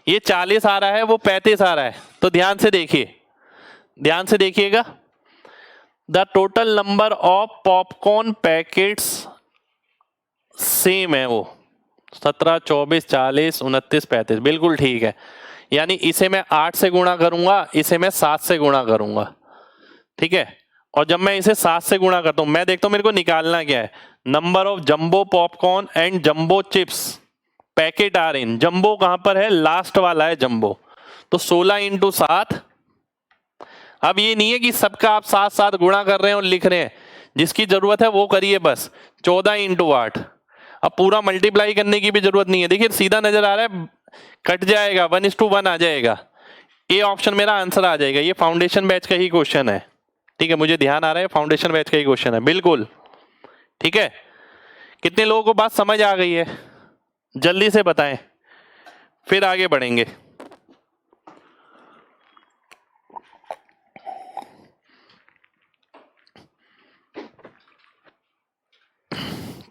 ये 40 आ रहा है, वो 35 आ रहा है। तो ध्यान से देखिए, ध्यान से देखिएगा, the total number of popcorn packets same है, वो 17, 24, 40, 29, 35, बिल्कुल ठीक है। यानी इसे मैं 8 से गुणा करूंगा, इसे मैं 7 से गुणा करूंगा। ठीक है, और जब मैं इसे 7 से गुणा करता हूं, मैं देखता हूं मेरे को निकालना क्या है, number of jumbo popcorn and jumbo chips packet are in. Jumbo कहां पर है, लास्ट वाला है जंबो, तो 16 × 7। अब ये नहीं है कि सबका आप 7 गुणा कर रहे हैं और लिख रहे हैं, जिसकी जरूरत है वो करिए बस। 14 × 8, अब पूरा मल्टीप्लाई करने की भी जरूरत नहीं है। देखिए सीधा नजर आ रहा है, कट जाएगा, 1:1 आ जाएगा, ए ऑप्शन मेरा आंसर आ जाएगा। ये फाउंडेशन बैच का ही क्वेश्चन है। ठीक है, मुझे ध्यान आ रहा है, फाउंडेशन बैच का ही क्वेश्चन है, बिल्कुल ठीक है। कितने लोगों को बात समझ आ गई है, जल्दी से बताएं, फिर आगे बढ़ेंगे।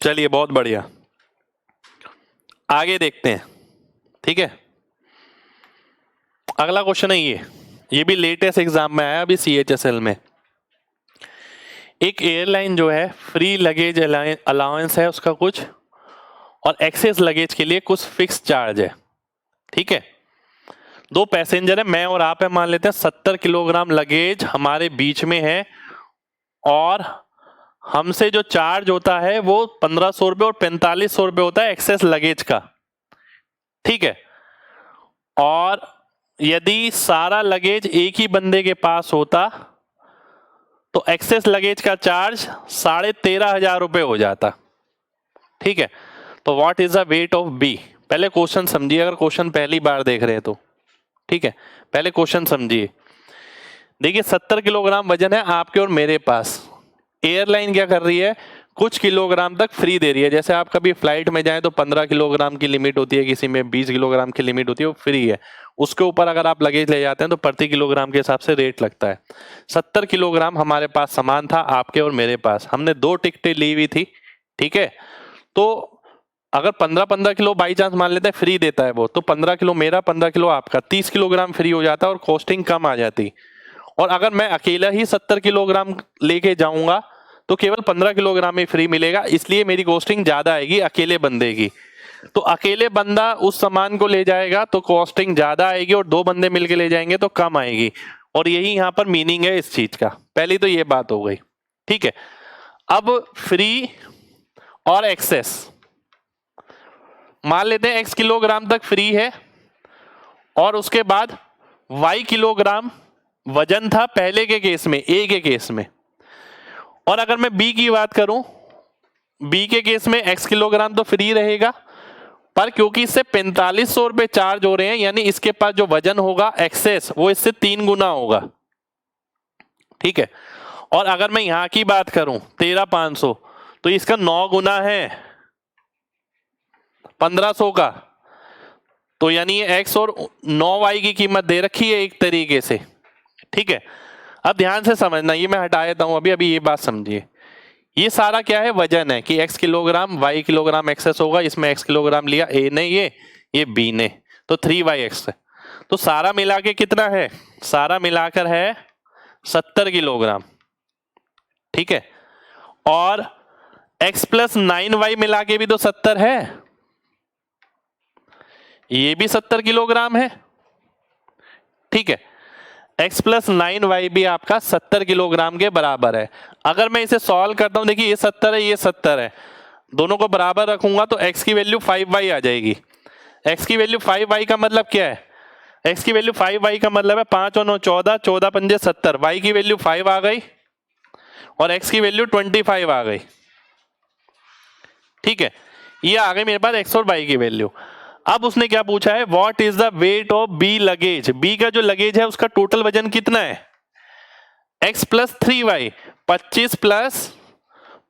चलिए बहुत बढ़िया, आगे देखते हैं। ठीक है, अगला क्वेश्चन है ये भी लेटेस्ट एग्जाम में आया अभी CHSL में। एक एयरलाइन जो है फ्री लगेज अलाउंस है उसका कुछ, और एक्सेस लगेज के लिए कुछ फिक्स चार्ज है। ठीक है, 2 पैसेंजर है, मैं और आप है, मान लेते हैं 70 किलोग्राम लगेज हमारे बीच में है, और हमसे जो चार्ज होता है वो 1500 रुपये और 4500 रुपये होता है एक्सेस लगेज का। ठीक है, और यदि सारा लगेज एक ही बंदे के पास होता तो एक्सेस लगेज का चार्ज 13,500 रुपये हो जाता। ठीक है, तो what is the weight of B. पहले क्वेश्चन समझिए, अगर क्वेश्चन पहली बार देख रहे हैं तो। ठीक है, पहले क्वेश्चन समझिए। देखिए 70 किलोग्राम वजन है आपके और मेरे पास, एयरलाइन क्या कर रही है, कुछ किलोग्राम तक फ्री दे रही है। जैसे आप कभी फ्लाइट में जाएं तो 15 किलोग्राम की लिमिट होती है, किसी में 20 किलोग्राम की लिमिट होती है, वो फ्री है। उसके ऊपर अगर आप लगेज ले जाते हैं तो प्रति किलोग्राम के हिसाब से रेट लगता है। 70 किलोग्राम हमारे पास सामान था, आपके और मेरे पास, हमने 2 टिकटें ली हुई थी, ठीक है। तो अगर 15-15 किलो बाई चांस मान लेते हैं फ्री देता है वो, तो 15 किलो मेरा 15 किलो आपका, 30 किलोग्राम फ्री हो जाता और कॉस्टिंग कम आ जाती। और अगर मैं अकेला ही 70 किलोग्राम लेके जाऊंगा तो केवल 15 किलोग्राम ही फ्री मिलेगा, इसलिए मेरी कॉस्टिंग ज्यादा आएगी अकेले बंदे की। तो अकेले बंदा उस सामान को ले जाएगा तो कॉस्टिंग ज्यादा आएगी, और 2 बंदे मिलके ले जाएंगे तो कम आएगी। और यही यहाँ पर मीनिंग है इस चीज का। पहली तो ये बात हो गई, ठीक है। अब फ्री और एक्सेस मान लेते हैं, x किलोग्राम तक फ्री है और उसके बाद y किलोग्राम वजन था पहले के केस में, a के केस में। और अगर मैं b की बात करूं, b के केस में x किलोग्राम तो फ्री रहेगा, पर क्योंकि इससे 4500 रुपए चार्ज हो रहे हैं, यानी इसके पास जो वजन होगा एक्सेस वो इससे 3 गुना होगा, ठीक है। और अगर मैं यहां की बात करूं 13500, तो इसका 9 गुना है 1500 का, तो यानी ये x और 9y की कीमत दे रखी है एक तरीके से, ठीक है। अब ध्यान से समझना, ये मैं हटा देता हूं अभी ये बात समझिए। ये सारा क्या है, वजन है कि x kilogram y kilogram excess होगा, इसमें x किलोग्राम लिया a ने, ये b ने, तो 3yx है। तो सारा मिला के कितना है, सारा मिलाकर है 70 किलोग्राम, ठीक है। और x प्लस 9y मिला के भी तो 70 है, ये भी 70 किलोग्राम है, ठीक है। x प्लस 9y भी आपका 70 किलोग्राम के बराबर है। अगर मैं इसे सॉल्व करता हूं, देखिए ये 70 है, ये 70 है, दोनों को बराबर रखूंगा तो x की वैल्यू 5y आ जाएगी। x की वैल्यू 5y का मतलब क्या है, x की वैल्यू 5y का मतलब है 5 और 9 14, 14 पंजे 70, y की वैल्यू 5 आ गई और x की वैल्यू 25 आ गई, ठीक है। ये आ गई मेरे पास x और y की वैल्यू। अब उसने क्या पूछा है, what is the weight of B luggage, B का जो लगेज है उसका टोटल वजन कितना है, x plus 3y, 25 plus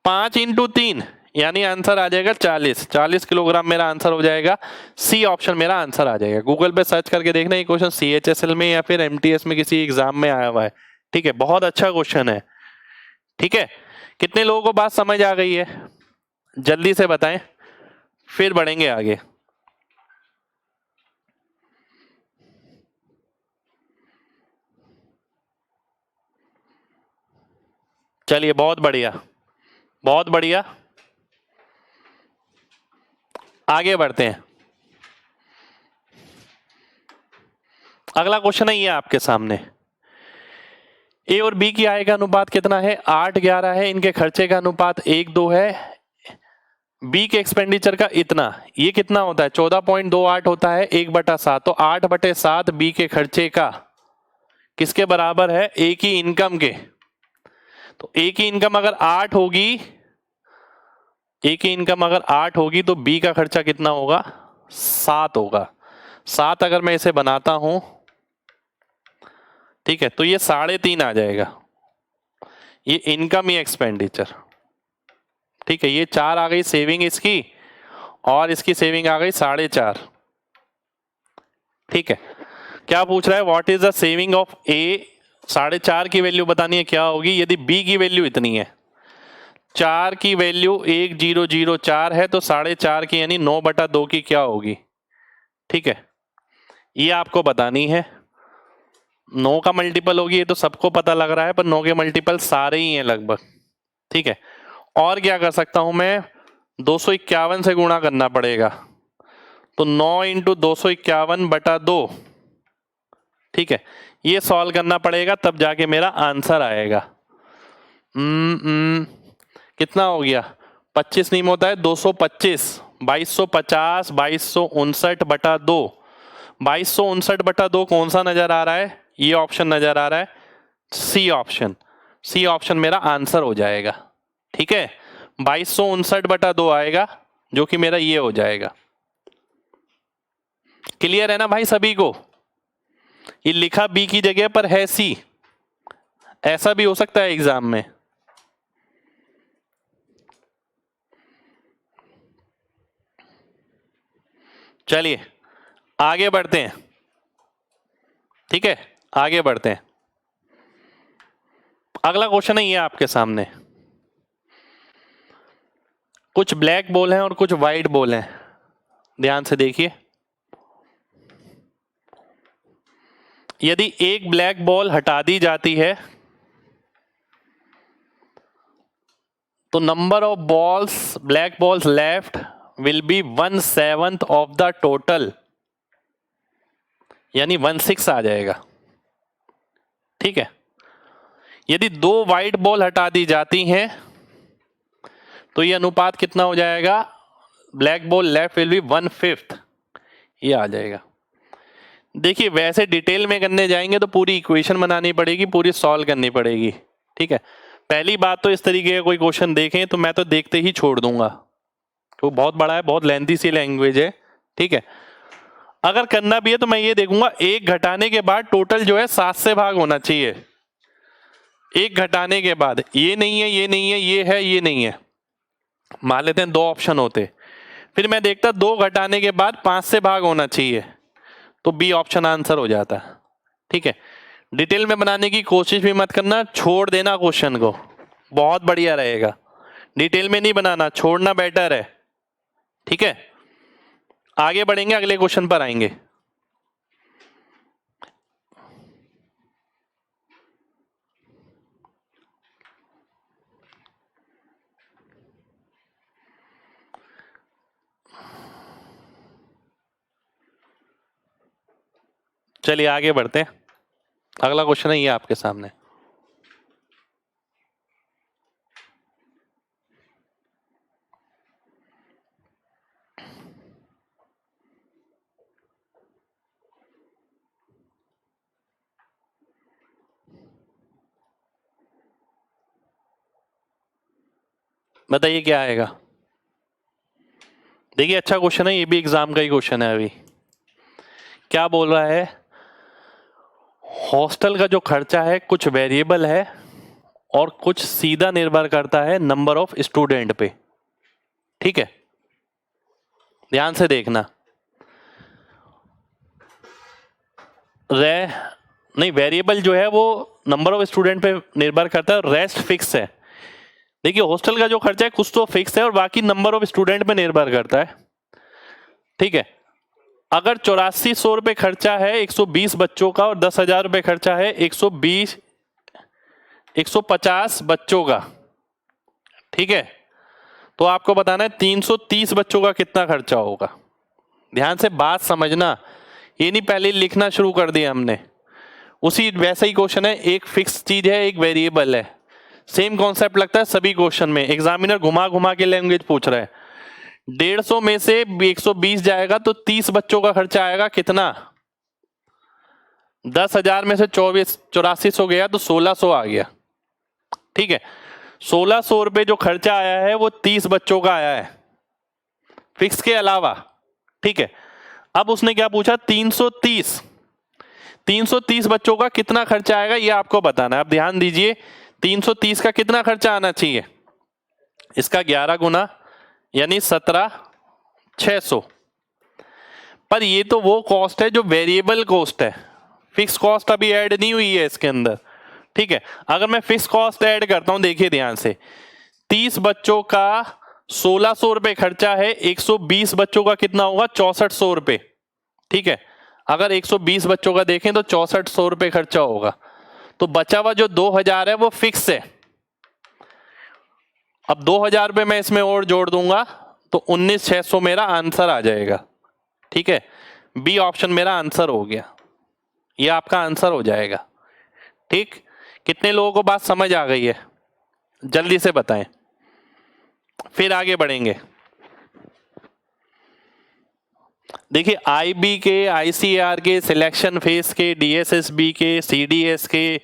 5 into 3, यानी आंसर आ जाएगा 40 किलोग्राम मेरा आंसर हो जाएगा। सी ऑप्शन मेरा आंसर आ जाएगा। गूगल पे सर्च करके देखना ये क्वेश्चन CHSL में या फिर MTS में किसी एग्जाम में आया हुआ है, ठीक है। बहुत अच्छा क्वेश्चन है, ठीक है। कितने लोगों को बात समझ आ गई है, जल्दी से बताएं, फिर बढ़ेंगे आगे। चलिए बहुत बढ़िया, बहुत बढ़िया, आगे बढ़ते हैं। अगला क्वेश्चन है ये आपके सामने, ए और बी की आय का अनुपात कितना है, 8-11 है, इनके खर्चे का अनुपात 1-2 है, बी के एक्सपेंडिचर का इतना, ये कितना होता है 14.28 होता है 1/7, तो 8/7 बी के खर्चे का किसके बराबर है, ए की इनकम के। तो ए की इनकम अगर 8 होगी, ए की इनकम अगर 8 होगी तो बी का खर्चा कितना होगा, 7 होगा। 7 अगर मैं इसे बनाता हूं, ठीक है, तो ये 3.5 आ जाएगा, ये इनकम, ये एक्सपेंडिचर, ठीक है। ये 4 आ गई सेविंग इसकी, और इसकी सेविंग आ गई 4.5, ठीक है। क्या पूछ रहा है, what is the saving of A, 4.5 की वैल्यू बतानी है क्या होगी, यदि बी की वैल्यू इतनी है, 4 की वैल्यू 1004 है, तो 4.5 की यानी 9/2 की क्या होगी, ठीक है। ये आपको बतानी है, 9 का मल्टीपल होगी, ये तो सबको पता लग रहा है, पर 9 के मल्टीपल सारे ही हैं लगभग, ठीक है। और क्या कर सकता हूं मैं, 251 से गुणा करना पड़ेगा, तो 9 इंटू 251/2, ठीक है। ये सॉल्व करना पड़ेगा तब जाके मेरा आंसर आएगा। कितना हो गया, 25 नहीं होता है, 225, 2250, 2259/2, 2259/2 कौन सा नजर आ रहा है, ये ऑप्शन नजर आ रहा है, सी ऑप्शन, सी ऑप्शन मेरा आंसर हो जाएगा, ठीक है। 2259/2 आएगा, जो कि मेरा ये हो जाएगा। क्लियर है ना भाई सभी को, ये लिखा बी की जगह पर है सी, ऐसा भी हो सकता है एग्जाम में। चलिए आगे बढ़ते हैं, ठीक है, आगे बढ़ते हैं। अगला क्वेश्चन है ये आपके सामने। कुछ ब्लैक बॉल हैं और कुछ व्हाइट बॉल हैं, ध्यान से देखिए। यदि एक ब्लैक बॉल हटा दी जाती है तो number of balls, black balls left will be 1/7 of the total, यानी 1/6 आ जाएगा, ठीक है। यदि 2 व्हाइट बॉल हटा दी जाती हैं तो ये अनुपात कितना हो जाएगा, black ball left will be 1/5, ये आ जाएगा। देखिए वैसे डिटेल में करने जाएंगे तो पूरी इक्वेशन बनानी पड़ेगी, पूरी सॉल्व करनी पड़ेगी, ठीक है। पहली बात तो इस तरीके का कोई क्वेश्चन देखें तो मैं तो देखते ही छोड़ दूंगा, तो बहुत बड़ा है, बहुत लेंथी सी लैंग्वेज है, ठीक है। अगर करना भी है तो मैं ये देखूंगा एक घटाने के बाद टोटल जो है 7 से भाग होना चाहिए, एक घटाने के बाद, ये नहीं है, ये नहीं है, ये है, ये नहीं है, मान लेते हैं 2 ऑप्शन होते, फिर मैं देखता 2 घटाने के बाद 5 से भाग होना चाहिए, तो बी ऑप्शन आंसर हो जाता, ठीक है। डिटेल में बनाने की कोशिश भी मत करना, छोड़ देना क्वेश्चन को, बहुत बढ़िया रहेगा। डिटेल में नहीं बनाना, छोड़ना बेटर है, ठीक है। आगे बढ़ेंगे, अगले क्वेश्चन पर आएंगे। चलिए आगे बढ़ते हैं। अगला क्वेश्चन है ये आपके सामने। बताइए क्या आएगा। देखिए अच्छा क्वेश्चन है, ये भी एग्जाम का ही क्वेश्चन है। अभी क्या बोल रहा है, हॉस्टल का जो खर्चा है कुछ वेरिएबल है और कुछ सीधा निर्भर करता है नंबर ऑफ स्टूडेंट पे, ठीक है। ध्यान से देखना, नहीं वेरिएबल जो है वो नंबर ऑफ स्टूडेंट पे निर्भर करता है, रेस्ट फिक्स है। देखिए हॉस्टल का जो खर्चा है कुछ तो फिक्स है और बाकी नंबर ऑफ स्टूडेंट पे निर्भर करता है, ठीक है। अगर 8400 रुपये खर्चा है 120 बच्चों का और 10,000 रुपये खर्चा है 150 बच्चों का, ठीक है, तो आपको बताना है 330 बच्चों का कितना खर्चा होगा। ध्यान से बात समझना, ये नहीं पहले लिखना शुरू कर दिया हमने, उसी वैसा ही क्वेश्चन है, एक फिक्स चीज है एक वेरिएबल है, सेम कॉन्सेप्ट लगता है सभी क्वेश्चन में। एग्जामिनर घुमा घुमा के लैंग्वेज पूछ रहा है। 150 में से 120 जाएगा तो 30 बच्चों का खर्चा आएगा कितना, 10,000 में से 8400 गया तो 1600 आ गया, ठीक है। 1600 रुपये जो खर्चा आया है वो 30 बच्चों का आया है फिक्स के अलावा, ठीक है। अब उसने क्या पूछा, 330 बच्चों का कितना खर्चा आएगा ये आपको बताना है। अब ध्यान दीजिए 330 का कितना खर्चा आना चाहिए, इसका 11 गुना यानी 17,600। पर ये तो वो कॉस्ट है जो वेरिएबल कॉस्ट है, फिक्स कॉस्ट अभी ऐड नहीं हुई है इसके अंदर, ठीक है। अगर मैं फिक्स कॉस्ट ऐड करता हूं, देखिए ध्यान से, 30 बच्चों का 1600 रुपये खर्चा है, 120 बच्चों का कितना होगा 6400 रुपये, ठीक है। अगर 120 बच्चों का देखें तो 6400 रुपये खर्चा होगा, तो बचा हुआ जो 2000 है वो फिक्स है। अब 2000 रुपये मैं इसमें और जोड़ दूंगा तो 19,600 मेरा आंसर आ जाएगा, ठीक है। बी ऑप्शन मेरा आंसर हो गया, ये आपका आंसर हो जाएगा, ठीक। कितने लोगों को बात समझ आ गई है, जल्दी से बताएं, फिर आगे बढ़ेंगे। देखिए आईबी के, आईसीआर के, सिलेक्शन फेस के, डीएसएसबी के, सीडीएस के,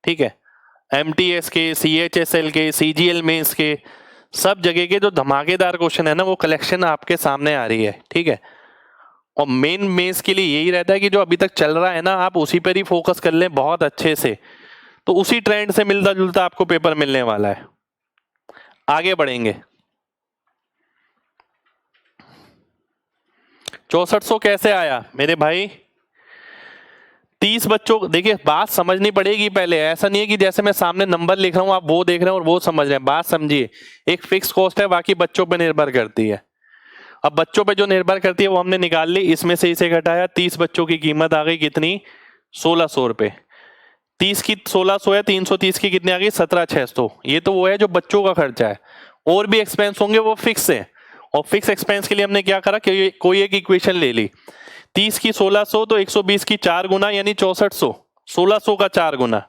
ठीक है, एमटीएस के, सीएचएसएल के, सीजीएल मेंस के, सब जगह के जो धमाकेदार क्वेश्चन है ना वो कलेक्शन आपके सामने आ रही है, ठीक है। और मेन मेंस के लिए यही रहता है कि जो अभी तक चल रहा है ना आप उसी पर ही फोकस कर लें बहुत अच्छे से, तो उसी ट्रेंड से मिलता जुलता आपको पेपर मिलने वाला है। आगे बढ़ेंगे। 6400 कैसे आया मेरे भाई? 30 बच्चों, देखिए बात समझनी पड़ेगी पहले, ऐसा नहीं है कि जैसे मैं सामने नंबर लिख रहा हूं आप वो देख रहे हैं और वो समझ रहे हैं। बात समझिए, एक फिक्स कॉस्ट है, बाकी बच्चों पे निर्भर करती है। अब बच्चों पे जो निर्भर करती है वो हमने निकाल ली, इसमें से इसे घटाया, 30 बच्चों की कीमत आ गई कितनी? 1600 रुपए। 30 की 1600 है, 330 की कितनी आ गई? 17,600। ये तो वो है जो बच्चों का खर्चा है, और भी एक्सपेंस होंगे वो फिक्स है। और फिक्स एक्सपेंस के लिए हमने क्या करा कि कोई एक इक्वेशन ले ली, 30 की 1600 तो 120 की 4 गुना यानी 6400, 1600 का 4 गुना,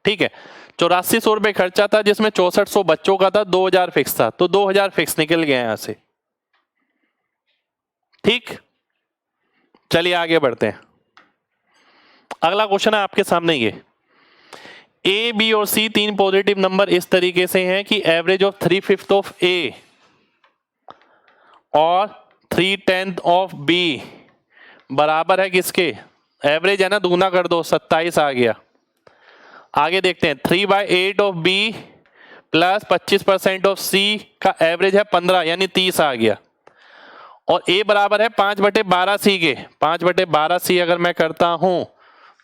ठीक है। 8400 रुपए खर्चा था जिसमें 6400 बच्चों का था, 2000 फिक्स था, तो 2000 फिक्स निकल गया यहां से, ठीक। चलिए आगे बढ़ते हैं। अगला क्वेश्चन है आपके सामने, ये ए, बी और सी तीन पॉजिटिव नंबर इस तरीके से हैं कि एवरेज ऑफ 3/5 ऑफ ए और 3/10 ऑफ बी बराबर है किसके? एवरेज है ना, दुगना कर दो, 27 आ गया। आगे देखते हैं, 3/8 ऑफ बी प्लस 25% ऑफ सी का एवरेज है 15 यानी 30 आ गया। और ए बराबर है 5/12 सी के, 5/12 सी अगर मैं करता हूं,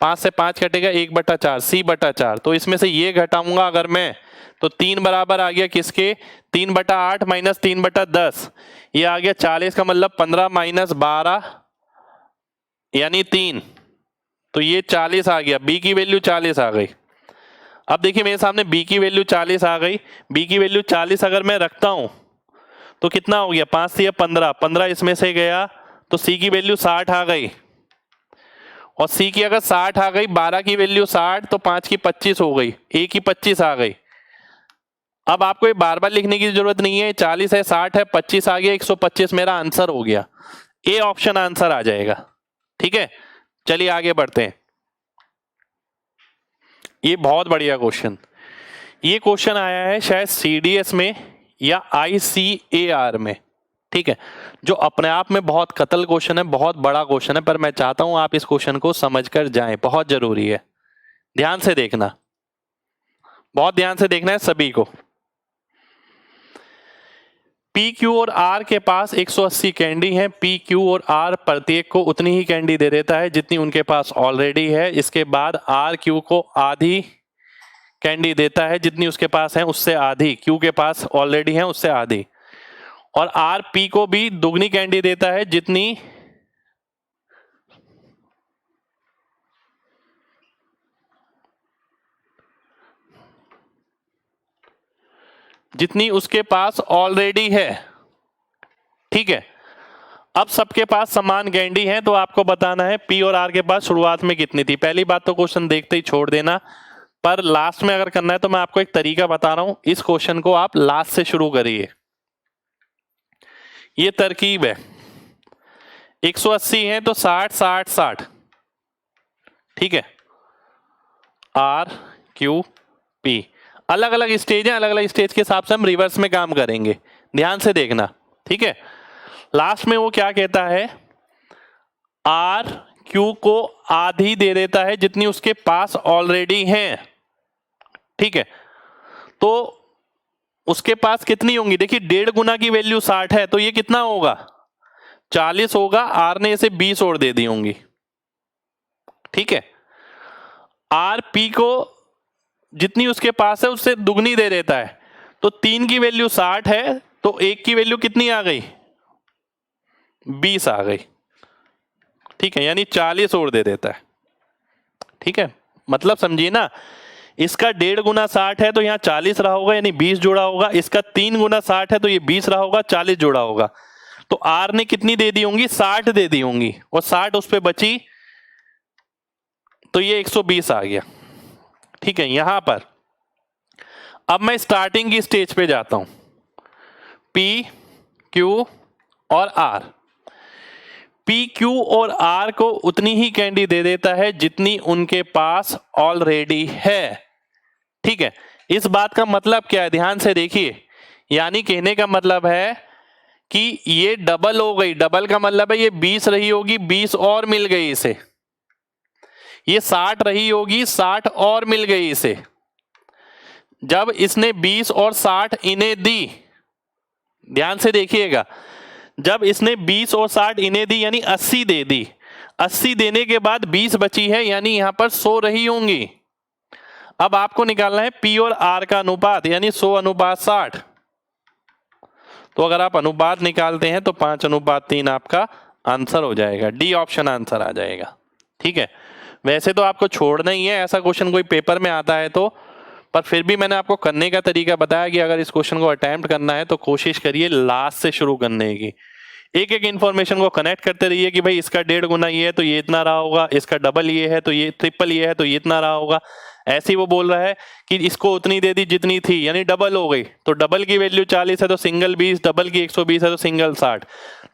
5 से 5 कटेगा 1/4 सी/4, तो इसमें से ये घटाऊंगा अगर मैं, तो 3 बराबर आ गया किसके? 3/8 माइनस 3/10, ये आ गया 40 का मतलब 15 माइनस 12 यानी 3, तो ये 40 आ गया। बी की वैल्यू 40 आ गई। अब देखिए मेरे सामने बी की वैल्यू 40 आ गई, बी की वैल्यू 40 अगर मैं रखता हूं तो कितना हो गया? 5 से 15, 15 इसमें से गया तो सी की वैल्यू 60 आ गई। और सी की अगर 60 आ गई, 12 की वैल्यू 60 तो 5 की 25 हो गई, ए की 25 आ गई। अब आपको ये बार बार लिखने की जरूरत नहीं है, 40 है, 60 है, 25 आ गया, 125 मेरा आंसर हो गया। ए ऑप्शन आंसर आ जाएगा, ठीक है। चलिए आगे बढ़ते हैं। ये बहुत बढ़िया क्वेश्चन, ये क्वेश्चन आया है शायद सीडीएस में या आईसीएआर में, ठीक है, जो अपने आप में बहुत कतल क्वेश्चन है, बहुत बड़ा क्वेश्चन है, पर मैं चाहता हूं आप इस क्वेश्चन को समझकर जाएं, बहुत जरूरी है। ध्यान से देखना, बहुत ध्यान से देखना है सभी को। पी, क्यू और आर के पास 180 कैंडी हैं। पी, क्यू और आर प्रत्येक को उतनी ही कैंडी दे देता है जितनी उनके पास ऑलरेडी है। इसके बाद आर क्यू को आधी कैंडी देता है जितनी उसके पास है उससे आधी, क्यू के पास ऑलरेडी है उससे आधी। और आर पी को भी दुगनी कैंडी देता है जितनी उसके पास ऑलरेडी है, ठीक है। अब सबके पास समान कैंडी है तो आपको बताना है पी और आर के पास शुरुआत में कितनी थी। पहली बात तो क्वेश्चन देखते ही छोड़ देना, पर लास्ट में अगर करना है तो मैं आपको एक तरीका बता रहा हूं, इस क्वेश्चन को आप लास्ट से शुरू करिए। ये तरकीब है, 180 है तो 60 60 60, ठीक है। आर क्यू पी अलग अलग स्टेज है, अलग अलग स्टेज के हिसाब से हम रिवर्स में काम करेंगे, ध्यान से देखना, ठीक है। लास्ट में वो क्या कहता है, आर क्यू को आधी दे देता है जितनी उसके पास ऑलरेडी है, ठीक है। तो उसके पास कितनी होंगी? देखिए 1.5 गुना की वैल्यू 60 है तो ये कितना होगा? 40 होगा। आर ने इसे 20 और दे दी होंगी, ठीक है। आर पी को जितनी उसके पास है उससे दुगनी दे देता है, तो 3 की वैल्यू 60 है तो 1 की वैल्यू कितनी आ गई? 20 आ गई, ठीक है, यानी 40 और दे देता है, ठीक है। मतलब समझिए ना, इसका 1.5 गुना 60 है तो यहाँ 40 रहा होगा यानी 20 जोड़ा होगा, इसका 3 गुना 60 है तो ये 20 रहा होगा, 40 जोड़ा होगा। तो आर ने कितनी दे दी होंगी? 60 दे दी होंगी, और 60 उस पर बची तो ये 120 आ गया, ठीक है। यहां पर अब मैं स्टार्टिंग की स्टेज पे जाता हूं, पी, क्यू और आर। पी, क्यू और आर को उतनी ही कैंडी दे देता है जितनी उनके पास ऑलरेडी है, ठीक है। इस बात का मतलब क्या है? ध्यान से देखिए, यानी कहने का मतलब है कि ये डबल हो गई। डबल का मतलब है ये 20 रही होगी, 20 और मिल गई इसे। ये 60 रही होगी, 60 और मिल गई इसे। जब इसने 20 और 60 इन्हें दी, ध्यान से देखिएगा, जब इसने 20 और 60 इन्हें दी यानी 80 दे दी, 80 देने के बाद 20 बची है यानी यहां पर 100 रही होंगी। अब आपको निकालना है पी और आर का अनुपात यानी 100:60। तो अगर आप अनुपात निकालते हैं तो 5:3 आपका आंसर हो जाएगा, डी ऑप्शन आंसर आ जाएगा। ठीक है, वैसे तो आपको छोड़ना ही है, ऐसा क्वेश्चन कोई पेपर में आता है तो, पर फिर भी मैंने आपको करने का तरीका बताया कि अगर इस क्वेश्चन को अटेम्प्ट करना है तो कोशिश करिए लास्ट से शुरू करने की। एक एक इन्फॉर्मेशन को कनेक्ट करते रहिए कि भाई इसका 1.5 गुना ये है तो ये इतना रहा होगा, इसका डबल ये है तो ये, ट्रिपल ये है तो ये इतना रहा होगा। ऐसे ही वो बोल रहा है कि इसको उतनी दे दी जितनी थी यानी डबल हो गई, तो डबल की वैल्यू 40 है तो सिंगल 20, डबल की 120 है तो सिंगल 60,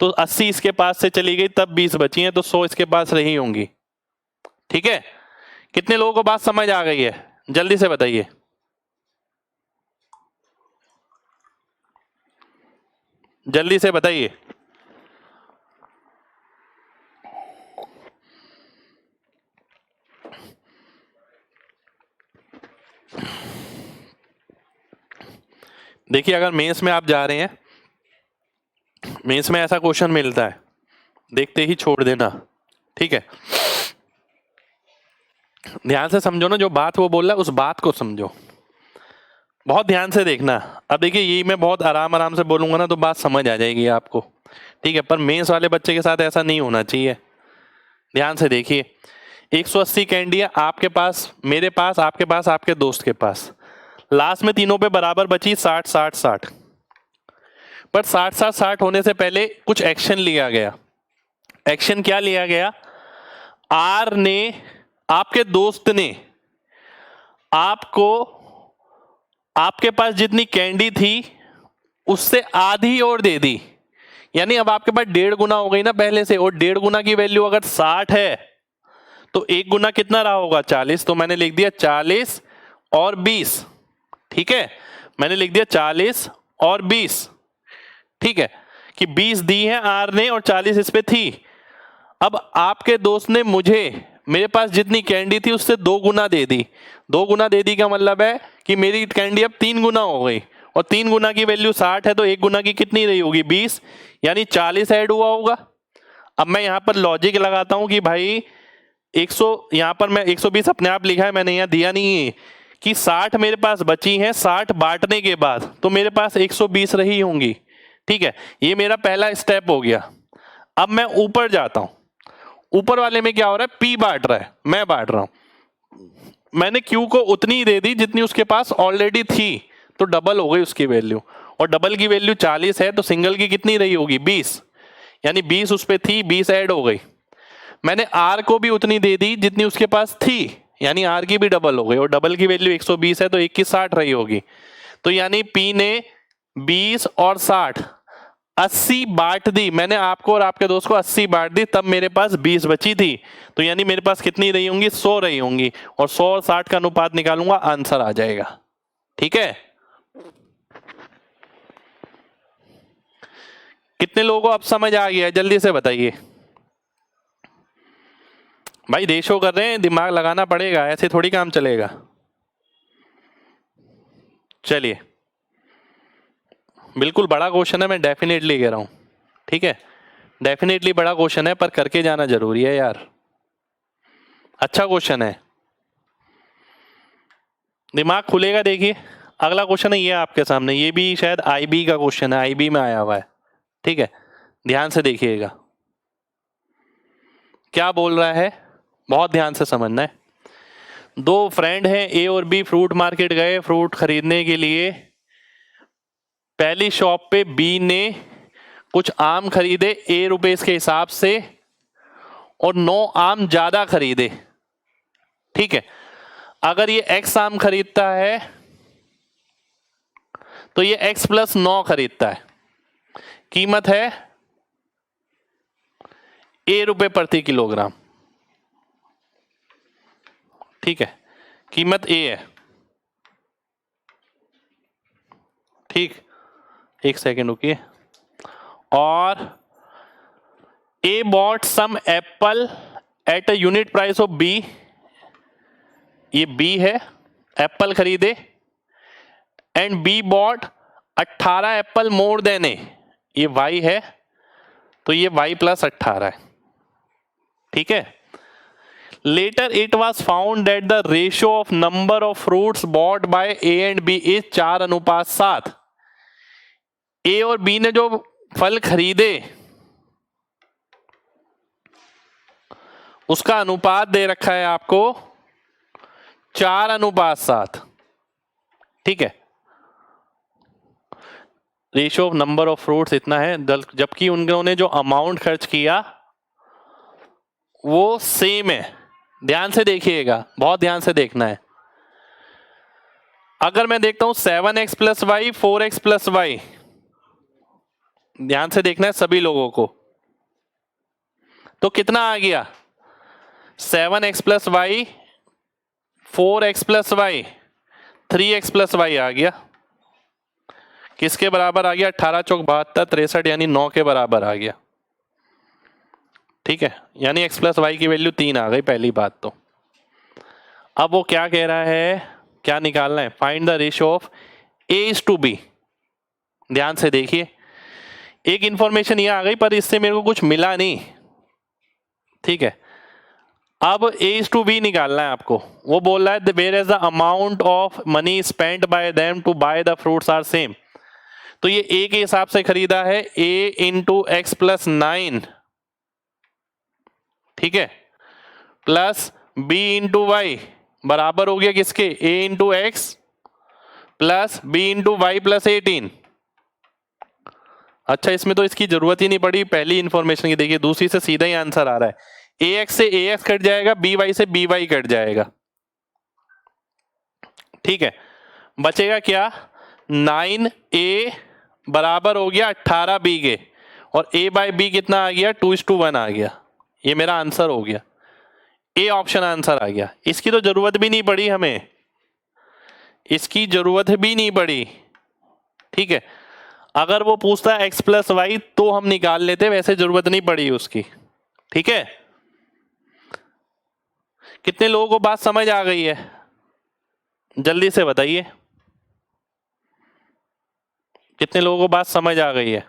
तो 80 इसके पास से चली गई तब 20 बची है तो 100 इसके पास रही होंगी। ठीक है, कितने लोगों को बात समझ आ गई है जल्दी से बताइए, जल्दी से बताइए। देखिए अगर मेंस में आप जा रहे हैं, मेंस में ऐसा क्वेश्चन मिलता है, देखते ही छोड़ देना। ठीक है, ध्यान से समझो ना, जो बात वो बोल रहा है उस बात को समझो, बहुत ध्यान से देखना। अब देखिए ये मैं बहुत आराम आराम से बोलूंगा ना तो बात समझ आ जाएगी आपको। ठीक है, पर मेंस वाले बच्चे के साथ ऐसा नहीं होना चाहिए। ध्यान से देखिए, 180 कैंडियां आपके पास, मेरे पास, आपके पास, आपके दोस्त के पास, लास्ट में तीनों पे बराबर बची 60 60 60, पर 60 60 60 होने से पहले कुछ एक्शन लिया गया। एक्शन क्या लिया गया? आर ने, आपके दोस्त ने आपको, आपके पास जितनी कैंडी थी उससे आधी और दे दी, यानी अब आपके पास 1.5 गुना हो गई ना पहले से, और 1.5 गुना की वैल्यू अगर 60 है तो 1 गुना कितना रहा होगा? 40। तो मैंने लिख दिया 40 और 20। ठीक है, मैंने लिख दिया 40 और 20। ठीक है, कि 20 दी है आर ने और 40 इस पे थी। अब आपके दोस्त ने मुझे, मेरे पास जितनी कैंडी थी उससे 2 गुना दे दी। 2 गुना दे दी का मतलब है कि मेरी कैंडी अब 3 गुना हो गई, और 3 गुना की वैल्यू 60 है तो 1 गुना की कितनी रही होगी? 20, यानी 40 ऐड हुआ होगा। अब मैं यहां पर लॉजिक लगाता हूं कि भाई 100, यहां पर मैं 120 अपने आप लिखा है, मैंने यहां दिया नहीं है, कि 60 मेरे पास बची हैं 60 बांटने के बाद, तो मेरे पास 120 रही होंगी। ठीक है, ये मेरा पहला स्टेप हो गया। अब मैं ऊपर जाता हूं, ऊपर वाले में क्या हो रहा है? पी बांट रहा है, मैं बांट रहा हूं। मैंने क्यू को उतनी ही दे दी जितनी उसके पास ऑलरेडी थी, तो डबल हो गई उसकी वैल्यू, और डबल की वैल्यू 40 है तो सिंगल की कितनी रही होगी? 20, यानी 20 उस पे थी, 20 ऐड हो गई। मैंने आर को भी उतनी दे दी जितनी उसके पास थी, यानी आर की भी डबल हो गई, और डबल की वैल्यू 120 है तो 1 की 60 रही होगी। तो यानी पी ने 20 और 60 80 बांट दी, मैंने आपको और आपके दोस्त को 80 बांट दी, तब मेरे पास 20 बची थी, तो यानी मेरे पास कितनी रही होंगी? 100 रही होंगी, और 100 और 60 का अनुपात निकालूंगा, आंसर आ जाएगा। ठीक है, कितने लोगों को अब समझ आ गया? जल्दी से बताइए भाई, रेशो कर रहे हैं, दिमाग लगाना पड़ेगा, ऐसे थोड़ी काम चलेगा। चलिए, बिल्कुल बड़ा क्वेश्चन है, मैं डेफिनेटली कह रहा हूं। ठीक है, डेफिनेटली बड़ा क्वेश्चन है, पर करके जाना जरूरी है यार, अच्छा क्वेश्चन है, दिमाग खुलेगा। देखिए अगला क्वेश्चन है ये आपके सामने, ये भी शायद आईबी का क्वेश्चन है, आईबी में आया हुआ है। ठीक है, ध्यान से देखिएगा क्या बोल रहा है, बहुत ध्यान से समझना है। 2 फ्रेंड हैं, ए और बी, फ्रूट मार्केट गए फ्रूट खरीदने के लिए। पहली शॉप पे बी ने कुछ आम खरीदे ए रुपए के हिसाब से, और 9 आम ज्यादा खरीदे। ठीक है, अगर ये एक्स आम खरीदता है तो ये x + 9 खरीदता है, कीमत है ए रुपए प्रति किलोग्राम। ठीक है, कीमत ए है। ठीक, एक सेकेंड रुकिए। और A bought some apple at a unit price of B, ये बी है, एप्पल खरीदे, and B bought 18 apple more than A, ये वाई है, तो ये y प्लस 18 है। ठीक है। Later it was found that the ratio of number of fruits bought by A and B is 4:7। A और बी ने जो फल खरीदे उसका अनुपात दे रखा है आपको 4:7। ठीक है। Ratio of number of fruits इतना है, जबकि उन्होंने जो अमाउंट खर्च किया वो सेम है। ध्यान से देखिएगा, बहुत ध्यान से देखना है। अगर मैं देखता हूं 7x plus Y 4x plus Y, ध्यान से देखना है सभी लोगों को, तो कितना आ गया 7x plus Y 4x plus Y 3x plus Y आ गया। किसके बराबर आ गया 18 चौक 72 63 यानी 9 के बराबर आ गया। ठीक है, यानी x प्लस वाई की वैल्यू 3 आ गई पहली बात तो। अब वो क्या कह रहा है, क्या निकालना है, find the ratio of A:B। ध्यान से देखिए, एक इंफॉर्मेशन ये आ गई पर इससे मेरे को कुछ मिला नहीं। ठीक है, अब A:B निकालना है आपको। वो बोल रहा है where is the amount of money spent by them to buy the fruits are same. तो ये A के हिसाब से खरीदा है A इंटू एक्स प्लस 9, ठीक है, प्लस B इंटू वाई बराबर हो गया किसके, A into X plus B into Y plus 18। अच्छा, इसमें तो इसकी जरूरत ही नहीं पड़ी पहली इंफॉर्मेशन की। देखिए दूसरी से सीधा ही आंसर आ रहा है, AX से AX कट जाएगा, BY से BY कट जाएगा। ठीक है, बचेगा क्या 9A बराबर हो गया 18B के, और A बाई B कितना आ गया 2:1 आ गया। ये मेरा आंसर हो गया, ए ऑप्शन आंसर आ गया। इसकी तो जरूरत भी नहीं पड़ी हमें, इसकी जरूरत भी नहीं पड़ी। ठीक है, अगर वो पूछता है एक्स प्लस वाई तो हम निकाल लेते, वैसे जरूरत नहीं पड़ी उसकी। ठीक है, कितने लोगों को बात समझ आ गई है, जल्दी से बताइए, कितने लोगों को बात समझ आ गई है।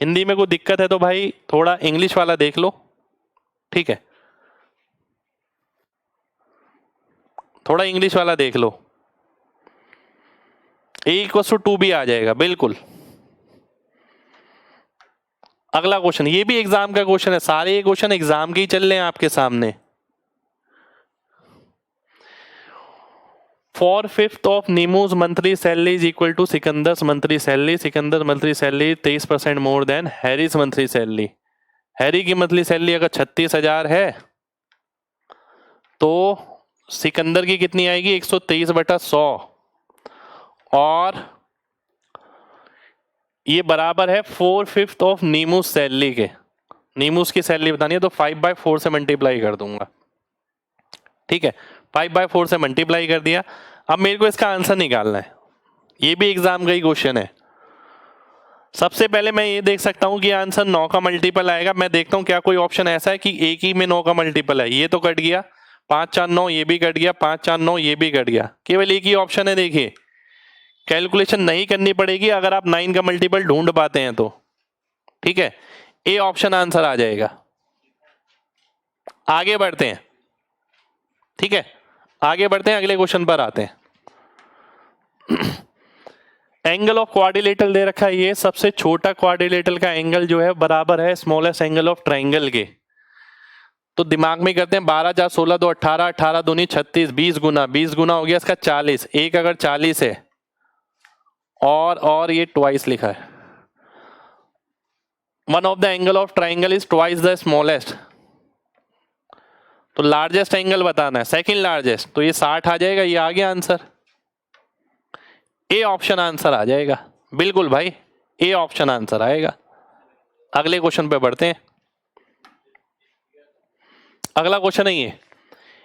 हिंदी में कोई दिक्कत है तो भाई थोड़ा इंग्लिश वाला देख लो। ठीक है, थोड़ा इंग्लिश वाला देख लो, A=2B आ जाएगा बिल्कुल। अगला क्वेश्चन, ये भी एग्जाम का क्वेश्चन है, सारे ये क्वेश्चन एग्जाम के ही चल रहे हैं आपके सामने। 4/5 of Neemu's monthly salary is equal to Sikandar's monthly salary. Sikandar monthly salary 23% more than Harry's monthly salary. Harry की मंथली सैलरी अगर 36,000 है तो सिकंदर की कितनी आएगी 123/100, और ये बराबर है 4/5 ऑफ नीमूस सैलरी के। नीमूस की सैलरी बतानी है तो 5/4 से मल्टीप्लाई कर दूंगा। ठीक है, 5/4 से मल्टीप्लाई कर दिया। अब मेरे को इसका आंसर निकालना है, ये भी एग्जाम का ही क्वेश्चन है। सबसे पहले मैं ये देख सकता हूं कि आंसर 9 का मल्टीपल आएगा। मैं देखता हूं क्या कोई ऑप्शन ऐसा है कि एक ही में 9 का मल्टीपल है। ये तो कट गया, 5 4 9 ये भी कट गया, 5 4 9 ये भी कट गया, केवल एक ही ऑप्शन है। देखिए कैलकुलेशन नहीं करनी पड़ेगी अगर आप 9 का मल्टीपल ढूंढ पाते हैं तो। ठीक है, ए ऑप्शन आंसर आ जाएगा। आगे बढ़ते हैं, ठीक है, आगे बढ़ते हैं, अगले क्वेश्चन पर आते हैं। एंगल ऑफ क्वाड्रिलेटरल दे रखा है, ये सबसे छोटा क्वाड्रिलेटरल का एंगल जो है बराबर है स्मॉलेस्ट एंगल ऑफ ट्राइंगल के। तो दिमाग में करते हैं, 12 4 16 2 18, 18 दूनी 36, 20 गुना, 20 गुना हो गया इसका 40। एक अगर 40 है और ये ट्वाइस लिखा है, one of the angle of triangle is twice the smallest. तो लार्जेस्ट एंगल बताना है, सेकंड लार्जेस्ट, तो ये 60 आ जाएगा। ये आ गया आंसर, ए ऑप्शन आंसर आ जाएगा बिल्कुल भाई, ए ऑप्शन आंसर आएगा। अगले क्वेश्चन पे बढ़ते हैं। अगला क्वेश्चन है ये,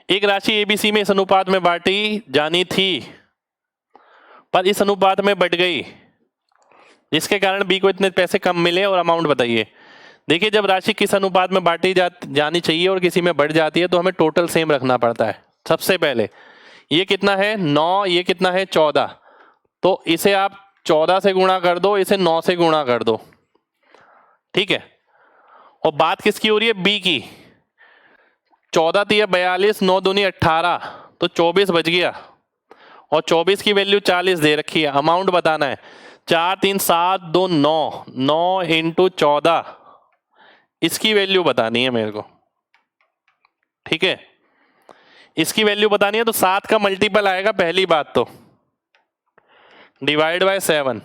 एक राशि एबीसी में इस अनुपात में बांटी जानी थी पर इस अनुपात में बढ़ गई, जिसके कारण बी को इतने पैसे कम मिले और अमाउंट बताइए। देखिए जब राशि किस अनुपात में बांटी जानी चाहिए और किसी में बढ़ जाती है तो हमें टोटल सेम रखना पड़ता है। सबसे पहले ये कितना है 9, ये कितना है 14, तो इसे आप 14 से गुणा कर दो, इसे 9 से गुणा कर दो। ठीक है, और बात किसकी हो रही है? बी की। 14 तिया 42, 9 दूनी 18, तो 24 बच गया। और 24 की वैल्यू 40 दे रखी है। अमाउंट बताना है 4 3 7 2 9, 9 इंटू 14, इसकी वैल्यू बतानी है मेरे को। ठीक है, इसकी वैल्यू बतानी है। तो 7 का मल्टीपल आएगा पहली बात तो, डिवाइड बाय 7।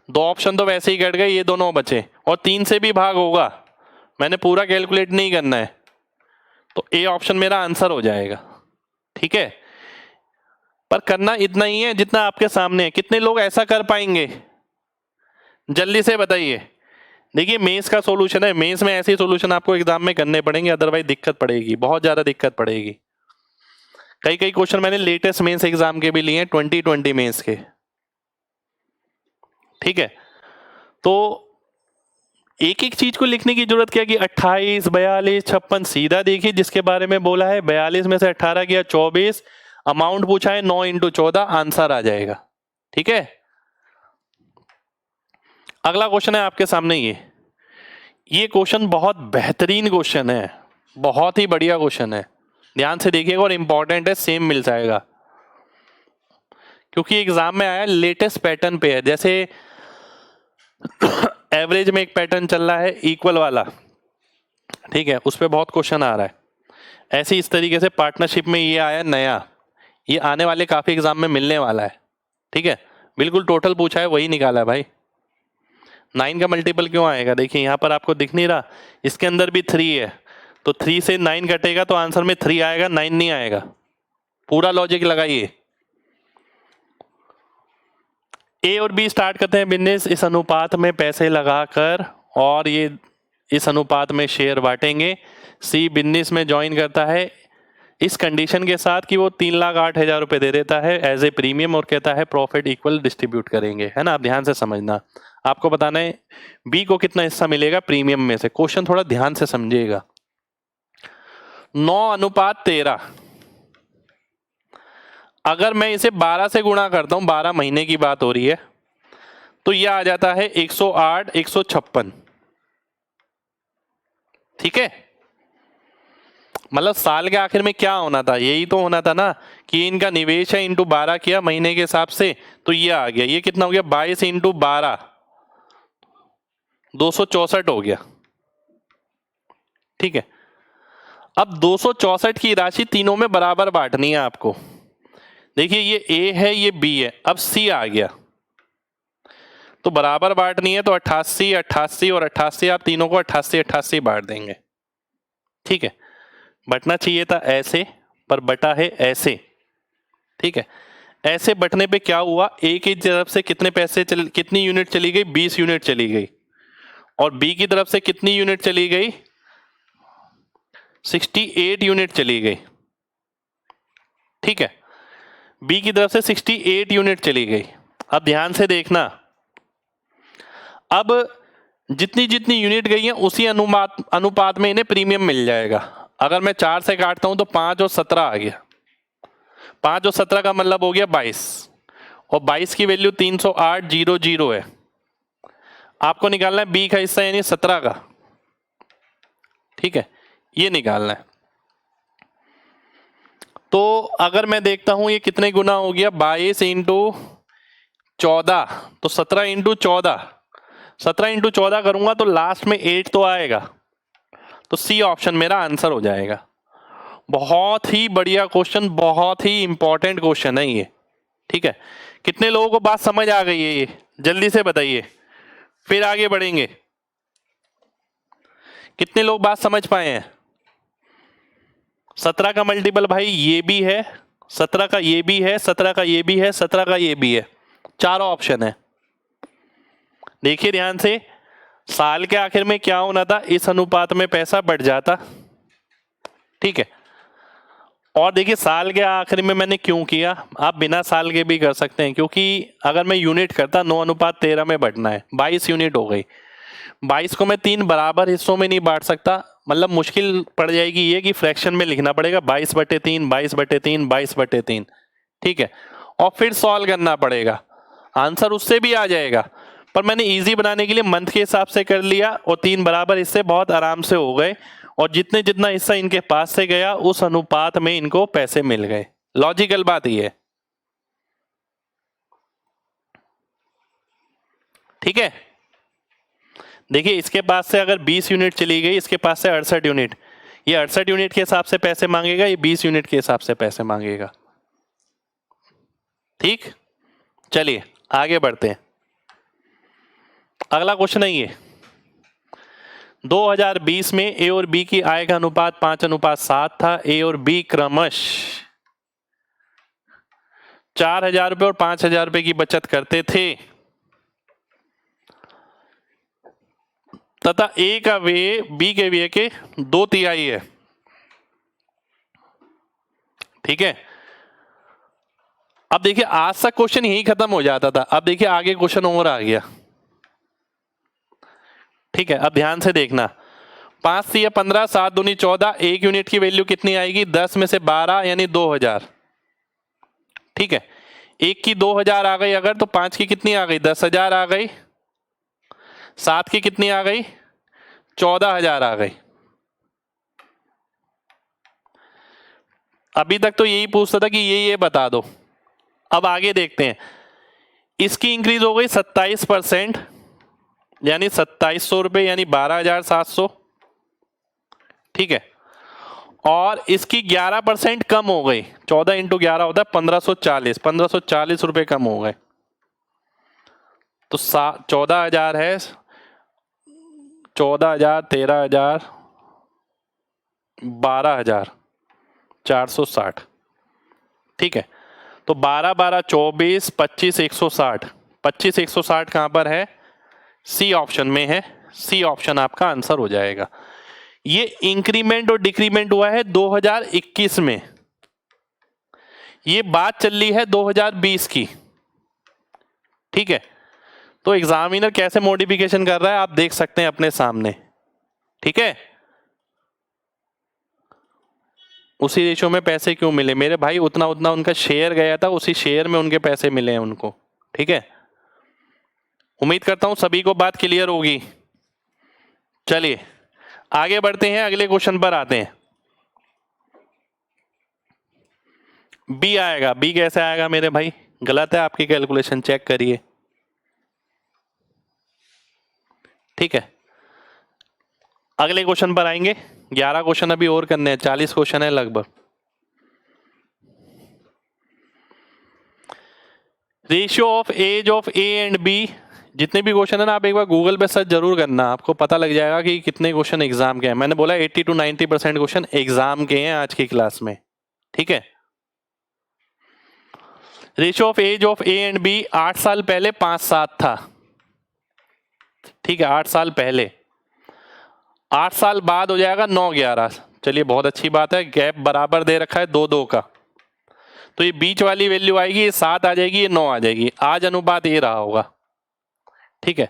दो ऑप्शन तो वैसे ही कट गए, ये दोनों बचे। और 3 से भी भाग होगा, मैंने पूरा कैलकुलेट नहीं करना है। तो ए ऑप्शन मेरा आंसर हो जाएगा। ठीक है, पर करना इतना ही है जितना आपके सामने है। कितने लोग ऐसा कर पाएंगे? जल्दी से बताइए। देखिए मेंस का सॉल्यूशन है, मेंस में ऐसे सॉल्यूशन आपको एग्जाम में करने पड़ेंगे, अदरवाइज दिक्कत पड़ेगी, बहुत ज्यादा दिक्कत पड़ेगी। कई कई क्वेश्चन मैंने लेटेस्ट मेंस एग्जाम के भी लिए हैं, 2020 मेंस के। ठीक है, तो एक एक चीज को लिखने की जरूरत क्या कि 28 42 56, सीधा देखिए जिसके बारे में बोला है 42 में से 18 किया 24, अमाउंट पूछा है 9 इंटू 14, आंसर आ जाएगा। ठीक है, अगला क्वेश्चन है आपके सामने। ये क्वेश्चन बहुत बेहतरीन क्वेश्चन है, बहुत ही बढ़िया क्वेश्चन है, ध्यान से देखिएगा और इंपॉर्टेंट है, सेम मिल जाएगा क्योंकि एग्जाम में आया लेटेस्ट पैटर्न पे है। जैसे एवरेज में एक पैटर्न चल रहा है इक्वल वाला, ठीक है, उस पर बहुत क्वेश्चन आ रहा है। ऐसे इस तरीके से पार्टनरशिप में ये आया नया, ये आने वाले काफी एग्जाम में मिलने वाला है। ठीक है, बिल्कुल टोटल पूछा है वही निकाला है भाई। 9 का मल्टीपल क्यों आएगा? देखिए यहां पर आपको दिख नहीं रहा, इसके अंदर भी 3 है, तो 3 से 9 कटेगा तो आंसर में 3 आएगा, 9 नहीं आएगा। पूरा लॉजिक लगाइए। ए और बी स्टार्ट करते हैं बिजनेस, इस अनुपात में पैसे लगाकर और ये इस अनुपात में शेयर बांटेंगे। सी बिजनेस में ज्वाइन करता है इस कंडीशन के साथ कि वो 3,08,000 रुपए दे देता है एज ए प्रीमियम और कहता है प्रॉफिट इक्वल डिस्ट्रीब्यूट करेंगे, है ना। आप ध्यान से समझना, आपको बताना है बी को कितना हिस्सा मिलेगा प्रीमियम में से। क्वेश्चन थोड़ा ध्यान से समझिएगा। 9:13, अगर मैं इसे 12 से गुणा करता हूं, 12 महीने की बात हो रही है, तो यह आ जाता है 108 156। ठीक है, मतलब साल के आखिर में क्या होना था? यही तो होना था ना कि इनका निवेश है इंटू 12 किया महीने के हिसाब से, तो ये आ गया। ये कितना हो गया? 22 इंटू 12, 264 हो गया। ठीक है, अब 264 की राशि तीनों में बराबर बांटनी है आपको। देखिए ये ए है, ये बी है, अब सी आ गया, तो बराबर बांटनी है, तो 88 88 और 88, आप तीनों को 88 88 बांट देंगे। ठीक है, बटना चाहिए था ऐसे, पर बटा है ऐसे। ठीक है, ऐसे बटने पे क्या हुआ, ए की तरफ से कितने पैसे कितनी यूनिट चली गई? 20 यूनिट चली गई। और बी की तरफ से कितनी यूनिट चली गई? 68 यूनिट चली गई। ठीक है, बी की तरफ से 68 यूनिट चली गई। अब ध्यान से देखना, अब जितनी जितनी यूनिट गई है उसी अनुपात में इन्हें प्रीमियम मिल जाएगा। अगर मैं 4 से काटता हूं तो 5 और 17 आ गया। 5 और 17 का मतलब हो गया 22, और 22 की वैल्यू 308,000 है। आपको निकालना है बी का हिस्सा यानी 17 का। ठीक है, ये निकालना है। तो अगर मैं देखता हूं ये कितने गुना हो गया, 22 इंटू 14, तो 17 इंटू 14, 17 इंटू 14 करूंगा तो लास्ट में 8 तो आएगा, तो सी ऑप्शन मेरा आंसर हो जाएगा। बहुत ही बढ़िया क्वेश्चन, बहुत ही इंपॉर्टेंट क्वेश्चन है ये। ठीक है, कितने लोगों को बात समझ आ गई है? ये जल्दी से बताइए, फिर आगे बढ़ेंगे। कितने लोग बात समझ पाए हैं? 17 का मल्टीपल भाई ये भी है, 17 का ये भी है, 17 का ये भी है, 17 का ये भी है, चारों ऑप्शन है। देखिए ध्यान से, साल के आखिर में क्या होना था, इस अनुपात में पैसा बढ़ जाता। ठीक है, और देखिए साल के आखिर में मैंने क्यों किया, आप बिना साल के भी कर सकते हैं, क्योंकि अगर मैं यूनिट करता 9:13 में बढ़ना है, 22 यूनिट हो गई। 22 को मैं 3 बराबर हिस्सों में नहीं बांट सकता, मतलब मुश्किल पड़ जाएगी ये कि फ्रैक्शन में लिखना पड़ेगा 22/3 22/3 22/3। ठीक है, और फिर सॉल्व करना पड़ेगा, आंसर उससे भी आ जाएगा। पर मैंने इजी बनाने के लिए मंथ के हिसाब से कर लिया और 3 बराबर हिस्से बहुत आराम से हो गए और जितने जितना हिस्सा इनके पास से गया उस अनुपात में इनको पैसे मिल गए। लॉजिकल बात ये है, ठीक है। देखिए इसके पास से अगर 20 यूनिट चली गई, इसके पास से 68 यूनिट, ये 68 यूनिट के हिसाब से पैसे मांगेगा, ये 20 यूनिट के हिसाब से पैसे मांगेगा। ठीक, चलिए आगे बढ़ते हैं। अगला क्वेश्चन है ये, 2020 में ए और बी की आय का अनुपात 5:7 था। ए और बी क्रमश 4,000 रुपए और 5,000 रुपए की बचत करते थे तथा ए का व्यय बी के व्यय के 2/3 है। ठीक है, अब देखिए आज तक क्वेश्चन यही खत्म हो जाता था, अब देखिए आगे क्वेश्चन और आ गया। ठीक है, अब ध्यान से देखना, 5 से 15, 7 दूनी 14, 1 यूनिट की वैल्यू कितनी आएगी, 10 में से 12 यानी 2,000। ठीक है, 1 की 2,000 आ गई अगर, तो 5 की कितनी आ गई, 10,000 आ गई, 7 की कितनी आ गई, 14,000 आ गई। अभी तक तो यही पूछता था कि ये बता दो। अब आगे देखते हैं, इसकी इंक्रीज हो गई 27% यानी 2,700 रुपए यानी 12,700। ठीक है, और इसकी 11% कम हो गई, 14 इंटू 11 होता है 1540, 1540 रुपए कम हो गए। तो 14,000 है, 14,000, 13,000, 12,000, 460। ठीक है, तो 12, 12, 24, 25, 160, 25, 160 कहां पर है, सी ऑप्शन में है। सी ऑप्शन आपका आंसर हो जाएगा। ये इंक्रीमेंट और डिक्रीमेंट हुआ है 2021 में, ये बात चल रही है 2020 की। ठीक है, तो एग्जामिनर कैसे मॉडिफिकेशन कर रहा है आप देख सकते हैं अपने सामने। ठीक है, उसी रेशो में पैसे क्यों मिले मेरे भाई, उतना उतना उनका शेयर गया था, उसी शेयर में उनके पैसे मिले हैं उनको। ठीक है, उम्मीद करता हूं सभी को बात क्लियर होगी। चलिए आगे बढ़ते हैं, अगले क्वेश्चन पर आते हैं। बी आएगा, बी कैसे आएगा मेरे भाई, गलत है आपकी कैलकुलेशन, चेक करिए। ठीक है, अगले क्वेश्चन पर आएंगे। 11 क्वेश्चन अभी और करने हैं, 40 क्वेश्चन है लगभग। Ratio of age of A and B, जितने भी क्वेश्चन है ना आप एक बार गूगल पे सर्च जरूर करना, आपको पता लग जाएगा कि कितने क्वेश्चन एग्जाम के हैं। मैंने बोला 80 to 90% क्वेश्चन एग्जाम के हैं आज की क्लास में। ठीक है, ratio of age of A and B 8 साल पहले 5:7 था। ठीक है, 8 साल पहले, 8 साल बाद हो जाएगा 9:11। चलिए बहुत अच्छी बात है, गैप बराबर दे रखा है 2-2 का, तो ये बीच वाली वैल्यू आएगी, ये 7 आ जाएगी, ये 9 आ जाएगी। आज अनुपात ये रहा होगा। ठीक है,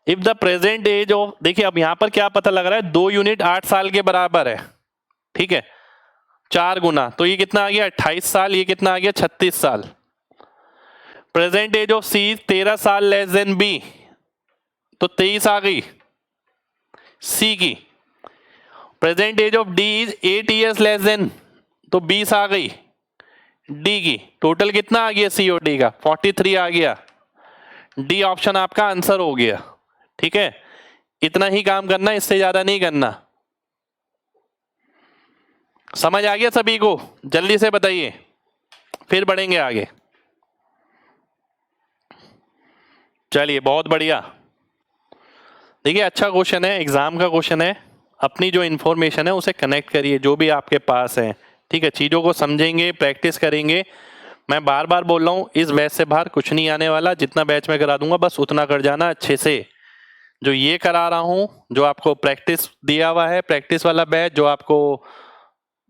if the present age of, देखिए अब यहां पर क्या पता लग रहा है, 2 यूनिट 8 साल के बराबर है। ठीक है, 4 गुना, तो ये कितना आ गया 28 साल, ये कितना आ गया 36 साल। प्रेजेंट एज ऑफ सी 13 साल लेस देन बी, तो 23 आ गई सी की। Present age of D is 8 years less than, तो 20 आ गई डी की। टोटल कितना आ गया सी और डी का, 43 आ गया। डी ऑप्शन आपका आंसर हो गया। ठीक है, इतना ही काम करना, इससे ज्यादा नहीं करना। समझ आ गया सभी को, जल्दी से बताइए फिर बढ़ेंगे आगे। चलिए बहुत बढ़िया, देखिए अच्छा क्वेश्चन है, एग्जाम का क्वेश्चन है। अपनी जो इंफॉर्मेशन है उसे कनेक्ट करिए जो भी आपके पास है। ठीक है, चीजों को समझेंगे, प्रैक्टिस करेंगे। मैं बार बार बोल रहा हूँ, इस बैच से बाहर कुछ नहीं आने वाला, जितना बैच में करा दूंगा बस उतना कर जाना अच्छे से। जो ये करा रहा हूँ, जो आपको प्रैक्टिस दिया हुआ है, प्रैक्टिस वाला बैच, जो आपको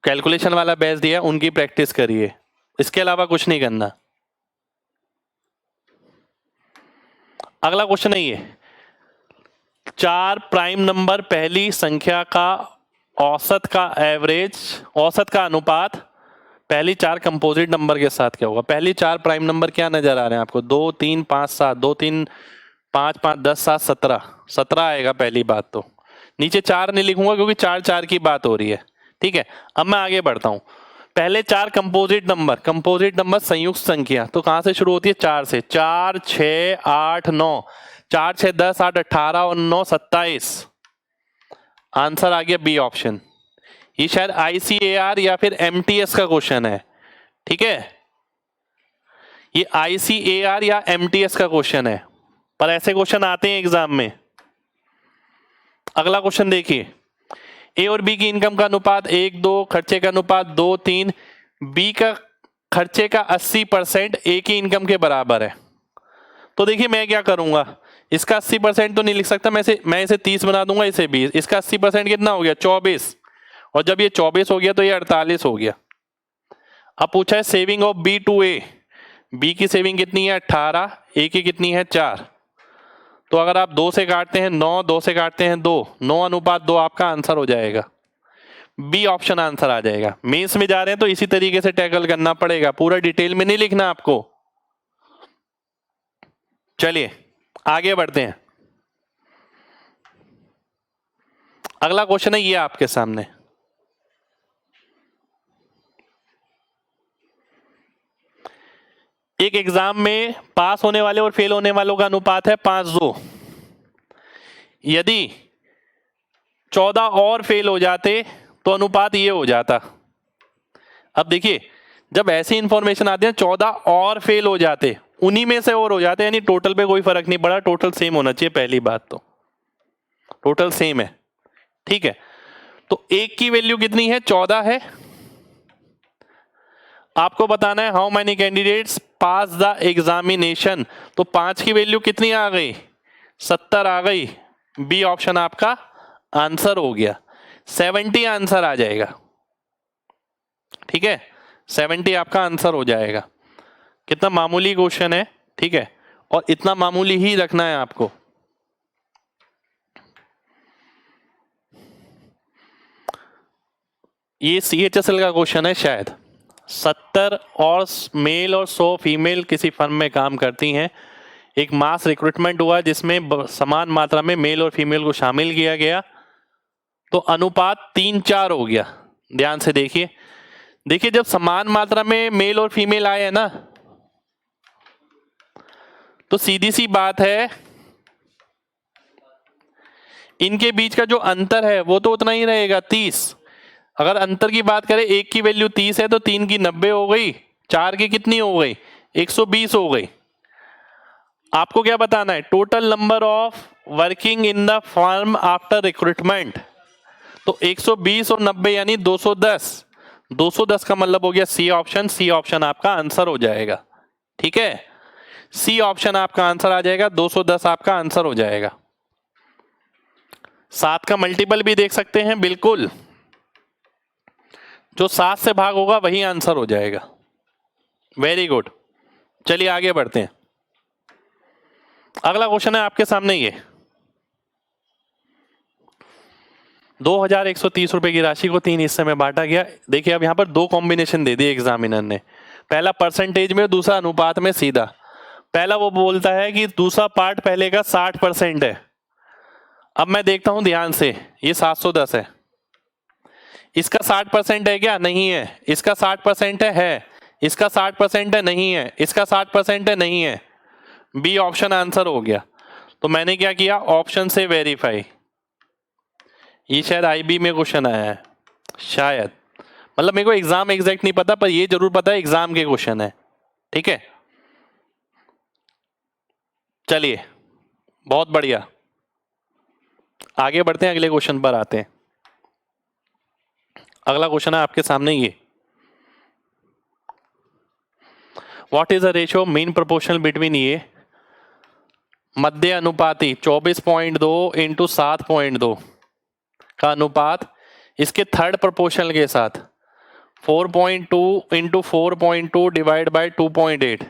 कैलकुलेशन वाला बैच दिया, उनकी प्रैक्टिस करिए, इसके अलावा कुछ नहीं करना। अगला क्वेश्चन है ये, 4 प्राइम नंबर पहली संख्या का औसत का एवरेज, औसत का अनुपात पहली 4 कंपोजिट नंबर के साथ क्या होगा। पहली 4 प्राइम नंबर क्या नजर आ रहे हैं आपको, 2, 3, 5, 7। 2, 3, 5 5 10 7 17 17 आएगा पहली बात तो। नीचे 4 नहीं लिखूंगा क्योंकि 4 4 की बात हो रही है। ठीक है, अब मैं आगे बढ़ता हूं। पहले 4 कंपोजिट नंबर संयुक्त संख्या तो कहां से शुरू होती है? 4 से। 4 6 8 9, 4 6 10 8 18 और 9 27। आंसर आ गया बी ऑप्शन। ये शायद ICAR या फिर MTS का क्वेश्चन है। ठीक है, ये ICAR या MTS का क्वेश्चन है, पर ऐसे क्वेश्चन आते हैं एग्जाम में। अगला क्वेश्चन देखिए, ए और बी की इनकम का अनुपात 1 2, खर्चे का अनुपात 2 3, बी का खर्चे का 80% ए की इनकम के बराबर है। तो देखिए मैं क्या करूंगा, इसका 80% तो नहीं लिख सकता, मैं इसे 30 बना दूंगा, इसे 20। इसका 80% कितना हो गया? 24। और जब ये 24 हो गया तो ये 48 हो गया। अब पूछा है saving of B to A. B की सेविंग कितनी है? 18, ए की कितनी है? 4। तो अगर आप 2 से काटते हैं 9, 2 से काटते हैं 2, 9 अनुपात 2 आपका आंसर हो जाएगा। बी ऑप्शन आंसर आ जाएगा। मेंस में जा रहे हैं तो इसी तरीके से टैकल करना पड़ेगा, पूरा डिटेल में नहीं लिखना आपको। चलिए आगे बढ़ते हैं। अगला क्वेश्चन है ये आपके सामने। एक एग्जाम में पास होने वाले और फेल होने वालों का अनुपात है 5-2। यदि 14 और फेल हो जाते तो अनुपात ये हो जाता। अब देखिए जब ऐसी इंफॉर्मेशन आती है 14 और फेल हो जाते, उन्हीं में से और हो जाते, यानी टोटल पे कोई फर्क नहीं पड़ा, टोटल सेम होना चाहिए। पहली बात तो टोटल सेम है। ठीक है, तो एक की वैल्यू कितनी है? 14 है। आपको बताना है how many candidates pass the examination. तो 5 की वैल्यू कितनी आ गई? 70 आ गई। बी ऑप्शन आपका आंसर हो गया। 70 आंसर आ जाएगा। ठीक है, 70 आपका आंसर हो जाएगा। कितना मामूली क्वेश्चन है। ठीक है, और इतना मामूली ही रखना है आपको। ये CHSL का क्वेश्चन है शायद। 70 और मेल और 100 फीमेल किसी फर्म में काम करती हैं। एक मास रिक्रूटमेंट हुआ जिसमें समान मात्रा में मेल और फीमेल को शामिल किया गया, तो अनुपात 3-4 हो गया। ध्यान से देखिए, देखिए जब समान मात्रा में मेल और फीमेल आए हैं ना, तो सीधी सी बात है इनके बीच का जो अंतर है वो तो उतना ही रहेगा, 30। अगर अंतर की बात करें, एक की वैल्यू 30 है तो 3 की 90 हो गई, 4 की कितनी हो गई? 120 हो गई। आपको क्या बताना है? Total number of working in the firm after recruitment. तो 120 और 90 यानी 210। 210 का मतलब हो गया सी ऑप्शन। सी ऑप्शन आपका आंसर हो जाएगा। ठीक है, सी ऑप्शन आपका आंसर आ जाएगा। 210 आपका आंसर हो जाएगा। 7 का मल्टीपल भी देख सकते हैं, बिल्कुल जो 7 से भाग होगा वही आंसर हो जाएगा। Very good. चलिए आगे बढ़ते हैं। अगला क्वेश्चन है आपके सामने ये। 2130 रुपए की राशि को 3 हिस्से में बांटा गया। देखिए अब यहां पर 2 कॉम्बिनेशन दे दिए एग्जामिनर ने, पहला परसेंटेज में, दूसरा अनुपात में सीधा। पहला वो बोलता है कि दूसरा पार्ट पहले का 60% है। अब मैं देखता हूं ध्यान से, ये 710 है, इसका 60% है क्या? नहीं है। इसका 60% है, इसका 60% है, नहीं है। इसका 60% है, नहीं है। बी ऑप्शन आंसर हो गया। तो मैंने क्या किया? ऑप्शन से वेरीफाई। ये शायद IB में क्वेश्चन आया है, शायद, मतलब मेरे को एग्जाम एग्जैक्ट नहीं पता, पर ये जरूर पता है एग्जाम के क्वेश्चन है। ठीक है, चलिए बहुत बढ़िया, आगे बढ़ते हैं, अगले क्वेश्चन पर आते हैं। अगला क्वेश्चन है आपके सामने ये। What is the ratio mean proportional between ये मध्य अनुपाती 24.2 इंटू 7.2 का अनुपात इसके थर्ड प्रोपोर्शनल के साथ 4.2 इंटू 4.2 डिवाइड बाई 2.8,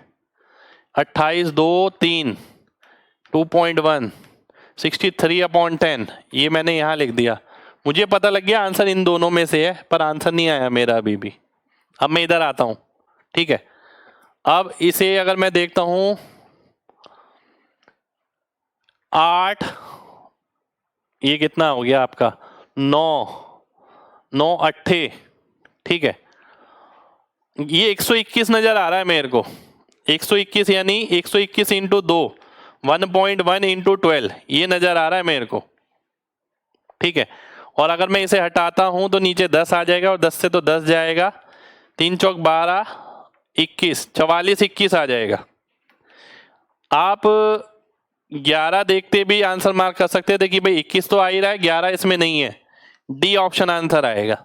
28 2 3 2.1 63/10। ये मैंने यहाँ लिख दिया। मुझे पता लग गया आंसर इन दोनों में से है, पर आंसर नहीं आया मेरा अभी भी। अब मैं इधर आता हूँ। ठीक है, अब इसे अगर मैं देखता हूँ 8, ये कितना हो गया आपका 9, 9 अट्ठे, ठीक है, ये 121 नजर आ रहा है मेरे को। 121 यानी 121 इंटू 2, 1.1 इंटू 12, ये नजर आ रहा है मेरे को, ठीक है। और अगर मैं इसे हटाता हूं तो नीचे 10 आ जाएगा, और 10 से तो 10 जाएगा, 3 चौक 12, 21, 44, 21 आ जाएगा। आप 11 देखते भी आंसर मार्क कर सकते थे कि भाई 21 तो आ ही रहा है, 11 इसमें नहीं है, डी ऑप्शन आंसर आएगा,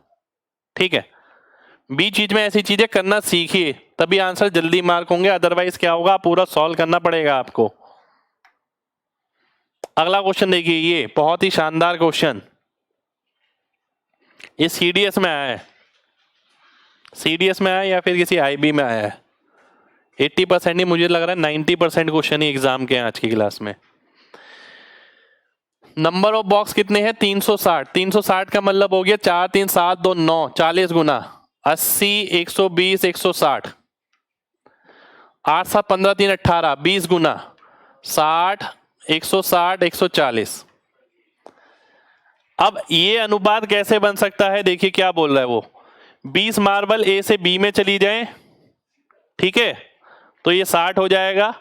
ठीक है। बी चीज में ऐसी चीजें करना सीखिए, तभी आंसर जल्दी मार्क होंगे, अदरवाइज क्या होगा, पूरा सॉल्व करना पड़ेगा आपको। अगला क्वेश्चन देखिए, ये बहुत ही शानदार क्वेश्चन, ये सीडीएस में आया है, सीडीएस में आया या फिर किसी आईबी में आया है। 80% नहीं, मुझे लग रहा है 90% क्वेश्चन ही एग्जाम के हैं आज की क्लास में। नंबर ऑफ बॉक्स कितने हैं, 360। 360 का मतलब हो गया 4 3 7 2 9, 40 गुना 80, 120, 160, 8 7 15 3 18, 20 गुना 60, 160, 140। अब ये अनुपात कैसे बन सकता है, देखिए क्या बोल रहा है वो, 20 मार्बल ए से बी में चली जाए, ठीक है, तो ये 60 हो जाएगा,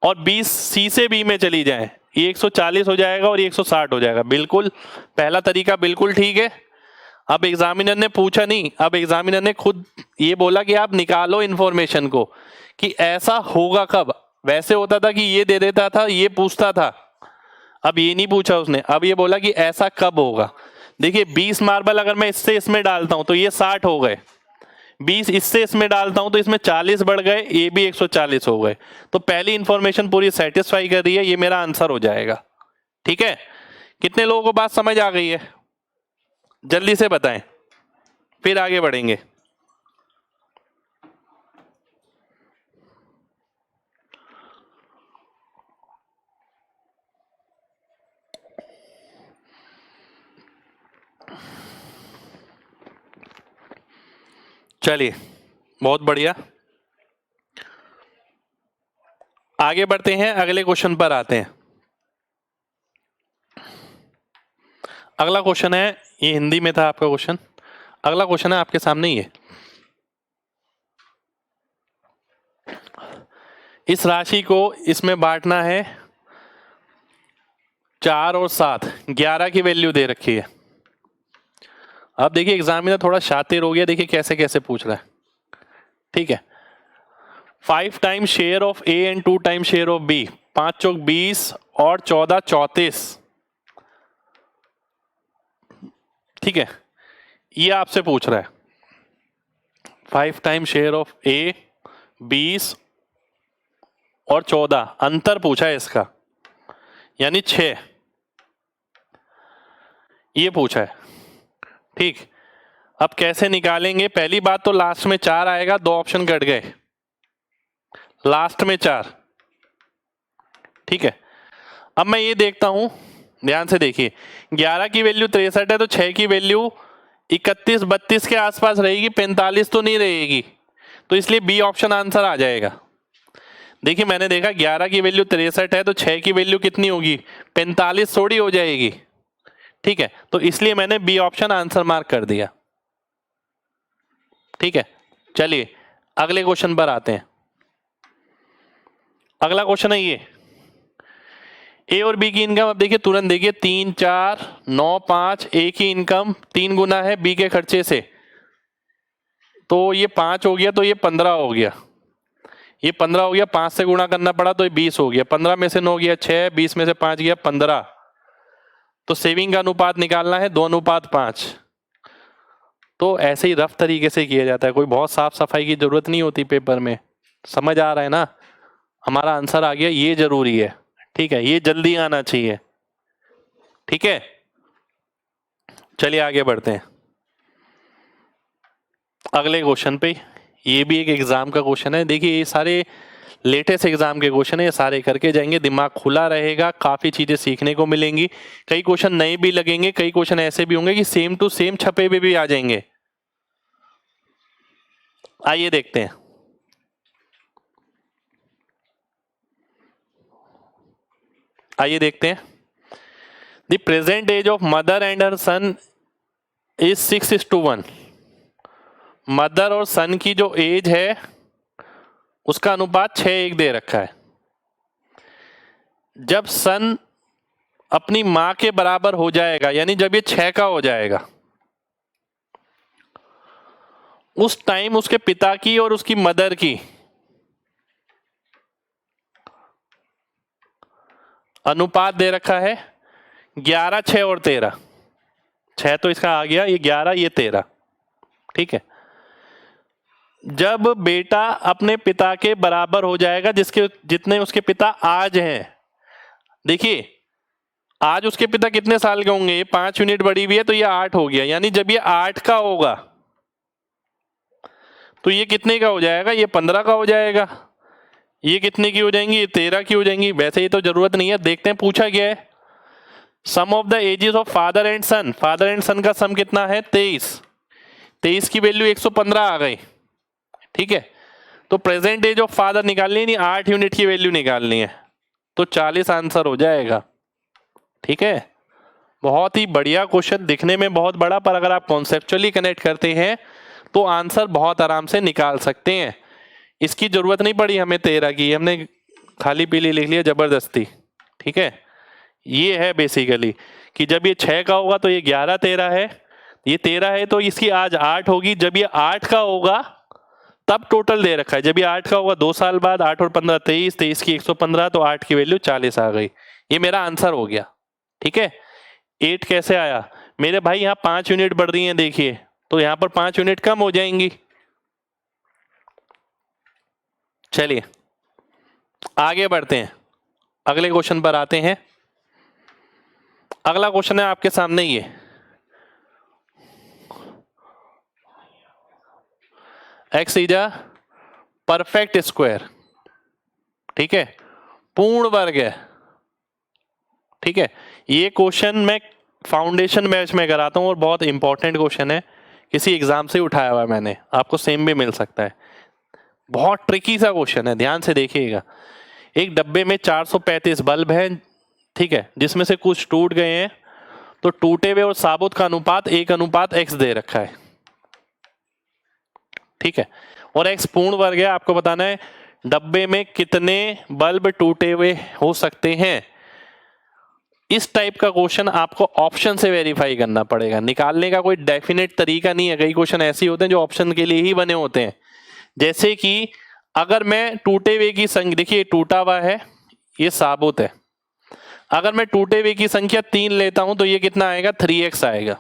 और 20 सी से बी में चली जाए, ये 140 हो जाएगा, और ये 160 हो जाएगा। बिल्कुल पहला तरीका बिल्कुल ठीक है। अब एग्जामिनर ने पूछा नहीं, अब एग्जामिनर ने खुद ये बोला कि आप निकालो इंफॉर्मेशन को कि ऐसा होगा कब। वैसे होता था कि ये दे देता था, ये पूछता था, अब ये नहीं पूछा उसने, अब ये बोला कि ऐसा कब होगा। देखिए 20 मार्बल अगर मैं इससे इसमें डालता हूं तो ये 60 हो गए, 20 इससे इसमें डालता हूं तो इसमें 40 बढ़ गए, ये भी 140 हो गए। तो पहली इंफॉर्मेशन पूरी सेटिस्फाई कर रही है, ये मेरा आंसर हो जाएगा, ठीक है। कितने लोगों को बात समझ आ गई है, जल्दी से बताएं, फिर आगे बढ़ेंगे। चलिए बहुत बढ़िया, आगे बढ़ते हैं, अगले क्वेश्चन पर आते हैं। अगला क्वेश्चन है, ये हिंदी में था आपका क्वेश्चन, अगला क्वेश्चन है आपके सामने ये, इस राशि को इसमें बांटना है 4 और 7, 11 की वैल्यू दे रखी है। अब देखिए एग्जामिनर थोड़ा शातिर हो गया, देखिए कैसे कैसे पूछ रहा है, ठीक है। 5 time share of A and 2 time share of B, 5 चौक 20 और 14 34, ठीक है, ये आपसे पूछ रहा है। 5 टाइम शेयर ऑफ ए 20 और 14, अंतर पूछा है इसका, यानी 6, ये पूछा है, ठीक। अब कैसे निकालेंगे, पहली बात तो लास्ट में 4 आएगा, 2 ऑप्शन कट गए, लास्ट में 4, ठीक है। अब मैं ये देखता हूं, ध्यान से देखिए, 11 की वैल्यू 63 है, तो 6 की वैल्यू 31 32 के आसपास रहेगी, 45 तो नहीं रहेगी, तो इसलिए बी ऑप्शन आंसर आ जाएगा। देखिए मैंने देखा 11 की वैल्यू 63 है, तो 6 की वैल्यू कितनी होगी, 45 थोड़ी हो जाएगी, ठीक है, तो इसलिए मैंने बी ऑप्शन आंसर मार्क कर दिया, ठीक है। चलिए अगले क्वेश्चन पर आते हैं। अगला क्वेश्चन है ये, ए और बी की इनकम, अब देखिए तुरंत देखिए, 3 4 9 5, ए की इनकम 3 गुना है बी के खर्चे से, तो ये 5 हो गया, तो ये 15 हो गया, ये 15 हो गया, 5 से गुणा करना पड़ा तो ये 20 हो गया, 15 में से 9 गया 6, 20 में से 5 गया 15, तो सेविंग का अनुपात निकालना है 2:5। तो ऐसे ही रफ तरीके से किया जाता है, कोई बहुत साफ सफाई की जरूरत नहीं होती पेपर में, समझ आ रहा है ना। हमारा आंसर आ गया, ये जरूरी है, ठीक है, ये जल्दी आना चाहिए, ठीक है। चलिए आगे बढ़ते हैं अगले क्वेश्चन पे, ये भी एक एग्जाम का क्वेश्चन है। देखिए ये सारे लेटेस्ट एग्जाम के क्वेश्चन है, ये सारे करके जाएंगे, दिमाग खुला रहेगा, काफी चीजें सीखने को मिलेंगी, कई क्वेश्चन नए भी लगेंगे, कई क्वेश्चन ऐसे भी होंगे कि सेम टू सेम छपे हुए भी आ जाएंगे। आइए देखते हैं। आइए देखते हैं। The present age of mother and her son is 6:1। Mother और सन की जो एज है उसका अनुपात 6:1 दे रखा है। जब सन अपनी मां के बराबर हो जाएगा, यानी जब ये 6 का हो जाएगा, उस टाइम उसके पिता की और उसकी मदर की अनुपात दे रखा है 11, 6 और 13। 6 तो इसका आ गया, ये 11, ये 13। ठीक है। जब बेटा अपने पिता के बराबर हो जाएगा, जिसके जितने उसके पिता आज हैं, देखिए आज उसके पिता कितने साल के होंगे, ये 5 यूनिट बढ़ी हुई है तो ये 8 हो गया, यानी जब ये 8 का होगा तो ये कितने का हो जाएगा, ये 15 का हो जाएगा। ये कितने की हो जाएंगी, ये 13 की हो जाएंगी। वैसे ये तो जरूरत नहीं है, देखते हैं पूछा क्या है। Sum of the ages of father and son, father and son का सम कितना है 23। 23 की वैल्यू 115 आ गई। ठीक है। तो प्रेजेंट एज ऑफ फादर निकालनी है, नहीं 8 यूनिट की वैल्यू निकालनी है, तो 40 आंसर हो जाएगा। ठीक है। बहुत ही बढ़िया क्वेश्चन, दिखने में बहुत बड़ा, पर अगर आप कॉन्सेप्चुअली कनेक्ट करते हैं तो आंसर बहुत आराम से निकाल सकते हैं। इसकी जरूरत नहीं पड़ी हमें 13 की, हमने खाली पीली लिख लिया जबरदस्ती। ठीक है। ये है बेसिकली कि जब ये 6 का होगा तो ये 11, 13 है, ये 13 है तो इसकी आज 8 होगी। जब ये 8 का होगा तब टोटल दे रखा है, जब ये 8 का होगा 2 साल बाद, 8 और 15 23, 23 की 115, तो 8 की वैल्यू 40 आ गई। ये मेरा आंसर हो गया। ठीक है। 8 कैसे आया मेरे भाई, यहाँ 5 यूनिट बढ़ रही हैं, देखिए तो यहाँ पर 5 यूनिट कम हो जाएंगी। चलिए आगे बढ़ते हैं, अगले क्वेश्चन पर आते हैं। अगला क्वेश्चन है आपके सामने ये, x is a perfect square. ठीक है, पूर्ण वर्ग है। ठीक है। ये क्वेश्चन मैं फाउंडेशन बैच में कराता हूं और बहुत इंपॉर्टेंट क्वेश्चन है, किसी एग्जाम से उठाया हुआ है मैंने, आपको सेम भी मिल सकता है। बहुत ट्रिकी सा क्वेश्चन है, ध्यान से देखिएगा। एक डब्बे में 435 बल्ब हैं, ठीक है, जिसमें से कुछ टूट गए हैं, तो टूटे हुए और साबुत का अनुपात 1:x दे रखा है। ठीक है। और x पूर्ण वर्ग है, आपको बताना है डब्बे में कितने बल्ब टूटे हुए हो सकते हैं। इस टाइप का क्वेश्चन आपको ऑप्शन से वेरीफाई करना पड़ेगा, निकालने का कोई डेफिनेट तरीका नहीं है। कई क्वेश्चन ऐसे होते हैं जो ऑप्शन के लिए ही बने होते हैं। जैसे कि अगर मैं टूटे हुए की संख्या, देखिए टूटा हुआ है, ये साबुत है, अगर मैं टूटे हुए की संख्या 3 लेता हूं तो ये कितना आएगा, 3x आएगा।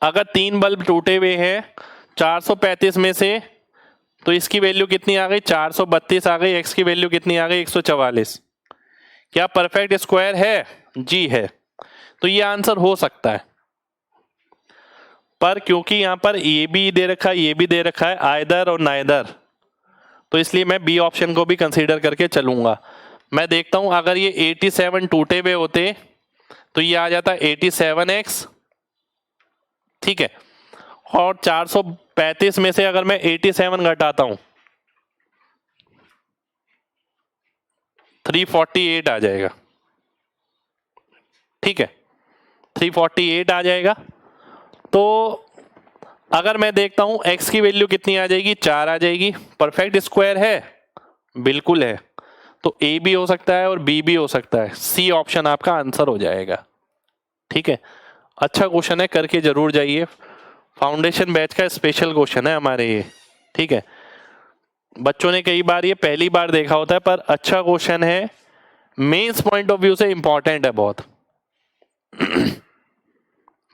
अगर 3 बल्ब टूटे हुए हैं 435 में से, तो इसकी वैल्यू कितनी आ गई, 432 आ गई। x की वैल्यू कितनी आ गई, 144। क्या परफेक्ट स्क्वायर है, जी है। तो ये आंसर हो सकता है, पर क्योंकि यहां पर ये भी दे रखा है, ये भी दे रखा है, आइदर और नाइदर, तो इसलिए मैं बी ऑप्शन को भी कंसीडर करके चलूंगा। मैं देखता हूं अगर ये 87 टूटे हुए होते तो ये आ जाता 87x। ठीक है। और 435 में से अगर मैं 87 घटाता हूं 348 आ जाएगा। ठीक है, 348 आ जाएगा। तो अगर मैं देखता हूं x की वैल्यू कितनी आ जाएगी, 4 आ जाएगी। परफेक्ट स्क्वायर है, बिल्कुल है। तो ए भी हो सकता है और बी भी हो सकता है, सी ऑप्शन आपका आंसर हो जाएगा। ठीक है। अच्छा क्वेश्चन है, करके जरूर जाइए। फाउंडेशन बैच का स्पेशल क्वेश्चन है हमारे ये। ठीक है। बच्चों ने कई बार ये पहली बार देखा होता है, पर अच्छा क्वेश्चन है, मेंस पॉइंट ऑफ व्यू से इंपॉर्टेंट है बहुत।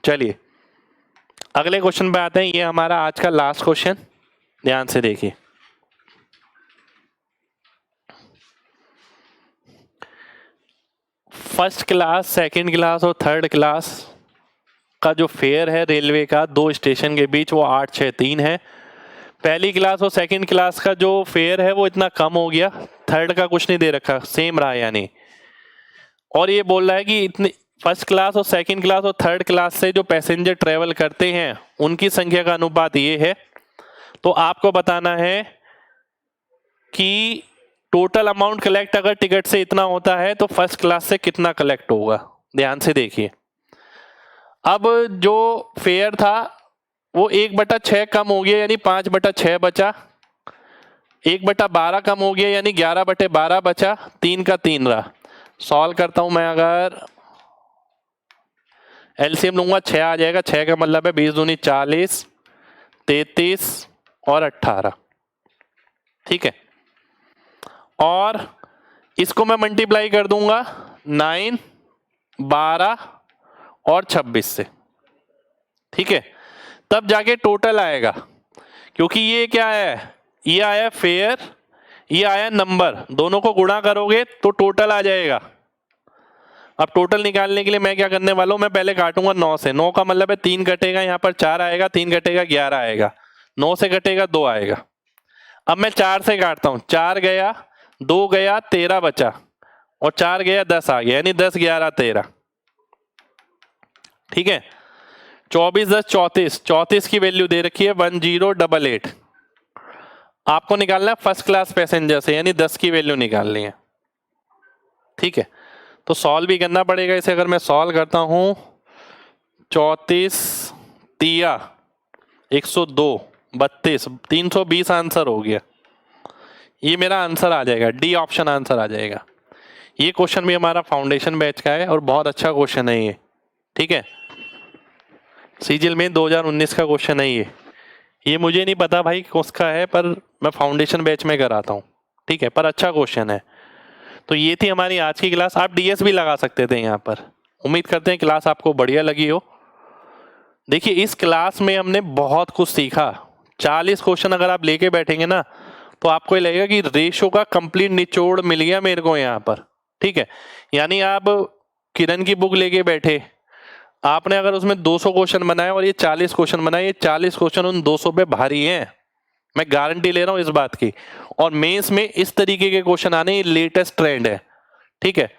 चलिए अगले क्वेश्चन पे आते हैं। ये हमारा आज का लास्ट क्वेश्चन, ध्यान से देखिए। फर्स्ट क्लास, सेकंड क्लास और थर्ड क्लास का जो फेयर है रेलवे का 2 स्टेशन के बीच, वो 863 है। पहली क्लास और सेकंड क्लास का जो फेयर है वो इतना कम हो गया, थर्ड का कुछ नहीं दे रखा, सेम रहा यानी। और ये बोल रहा है कि इतने फर्स्ट क्लास और सेकंड क्लास और थर्ड क्लास से जो पैसेंजर ट्रेवल करते हैं उनकी संख्या का अनुपात ये है। तो आपको बताना है कि टोटल अमाउंट कलेक्ट अगर टिकट से इतना होता है तो फर्स्ट क्लास से कितना कलेक्ट होगा, ध्यान से देखिए। अब जो फेयर था वो 1/6 कम हो गया यानी 5/6 बचा, 1/12 कम हो गया यानी 11/12 बचा, 3 का 3 रहा। सॉल्व करता हूं मैं, अगर एलसीएम लूंगा 6 आ जाएगा, 6 का मतलब है 20 दूनी 40, 33 और 18, ठीक है। और इसको मैं मल्टीप्लाई कर दूंगा 9, 12 और 26 से, ठीक है। तब जाके टोटल आएगा, क्योंकि ये क्या है, ये आया फेयर, ये आया नंबर, दोनों को गुणा करोगे तो टोटल आ जाएगा। अब टोटल निकालने के लिए मैं क्या करने वाला हूं, मैं पहले काटूंगा 9 से। 9 का मतलब है 3 कटेगा, यहाँ पर 4 आएगा, 3 कटेगा 11 आएगा, 9 से कटेगा 2 आएगा। अब मैं 4 से काटता हूं, 4 गया, 2 गया, 13 बचा, और 4 गया 10 आ गया, यानी 10, 11, 13, ठीक है। 24, 10, 34, 34 की वैल्यू दे रखी है 1088। आपको निकालना है फर्स्ट क्लास पैसेंजर से, यानी 10 की वैल्यू निकालनी है, ठीक है। तो सॉल्व भी करना पड़ेगा इसे। अगर मैं सॉल्व करता हूं 34 तिया 102 32 320 आंसर हो गया। ये मेरा आंसर आ जाएगा, डी ऑप्शन आंसर आ जाएगा। ये क्वेश्चन भी हमारा फाउंडेशन बैच का है और बहुत अच्छा क्वेश्चन है ये, ठीक है। सीजीएल में 2019 का क्वेश्चन है ये मुझे नहीं पता भाई किसका है, पर मैं फाउंडेशन बैच में कराता हूँ, ठीक है। पर अच्छा क्वेश्चन है। तो ये थी हमारी आज की क्लास। आप डीएस भी लगा सकते थे यहाँ पर। उम्मीद करते हैं क्लास आपको बढ़िया लगी हो। देखिए इस क्लास में हमने बहुत कुछ सीखा। 40 क्वेश्चन अगर आप लेके बैठेंगे ना तो आपको ये लगेगा कि रेशो का कंप्लीट निचोड़ मिल गया मेरे को यहाँ पर, ठीक है। यानी आप किरण की बुक लेके बैठे, आपने अगर उसमें 200 क्वेश्चन बनाए और ये 40 क्वेश्चन बनाए, ये 40 क्वेश्चन उन 200 पे भारी हैं, मैं गारंटी ले रहा हूं इस बात की। और मेंस में इस तरीके के क्वेश्चन आने, ये लेटेस्ट ट्रेंड है, ठीक है।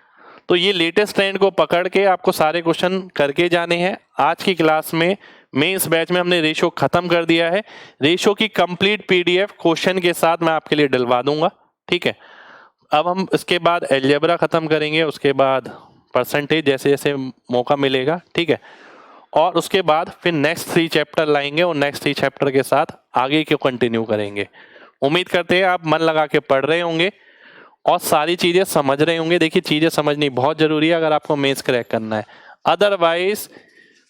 तो ये लेटेस्ट ट्रेंड को पकड़ के आपको सारे क्वेश्चन करके जाने हैं। आज की क्लास में मेंस बैच में हमने रेशो खत्म कर दिया है। रेशो की कंप्लीट पीडीएफ क्वेश्चन के साथ मैं आपके लिए डलवा दूंगा, ठीक है। अब हम इसके बाद अलजेब्रा खत्म करेंगे, उसके बाद परसेंटेज, जैसे जैसे मौका मिलेगा, ठीक है। और उसके बाद फिर नेक्स्ट 3 चैप्टर लाएंगे और नेक्स्ट 3 चैप्टर के साथ आगे को कंटिन्यू करेंगे। उम्मीद करते हैं आप मन लगा के पढ़ रहे होंगे और सारी चीजें समझ रहे होंगे। देखिए चीजें समझनी बहुत जरूरी है अगर आपको मेंस क्रैक करना है। अदरवाइज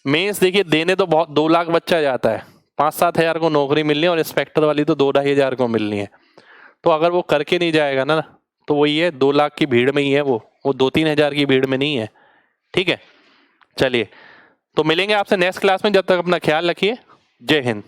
मेंस देखिए देने तो बहुत 2 लाख बच्चा जाता है, 5-7 हजार को नौकरी मिलनी है और इंस्पेक्टर वाली तो 2-2.5 हजार को मिलनी है। तो अगर वो करके नहीं जाएगा ना तो वही है 2 लाख की भीड़ में ही है, वो 2-3 हजार की भीड़ में नहीं है, ठीक है। चलिए तो मिलेंगे आपसे नेक्स्ट क्लास में, जब तक अपना ख्याल रखिए। जय हिंद।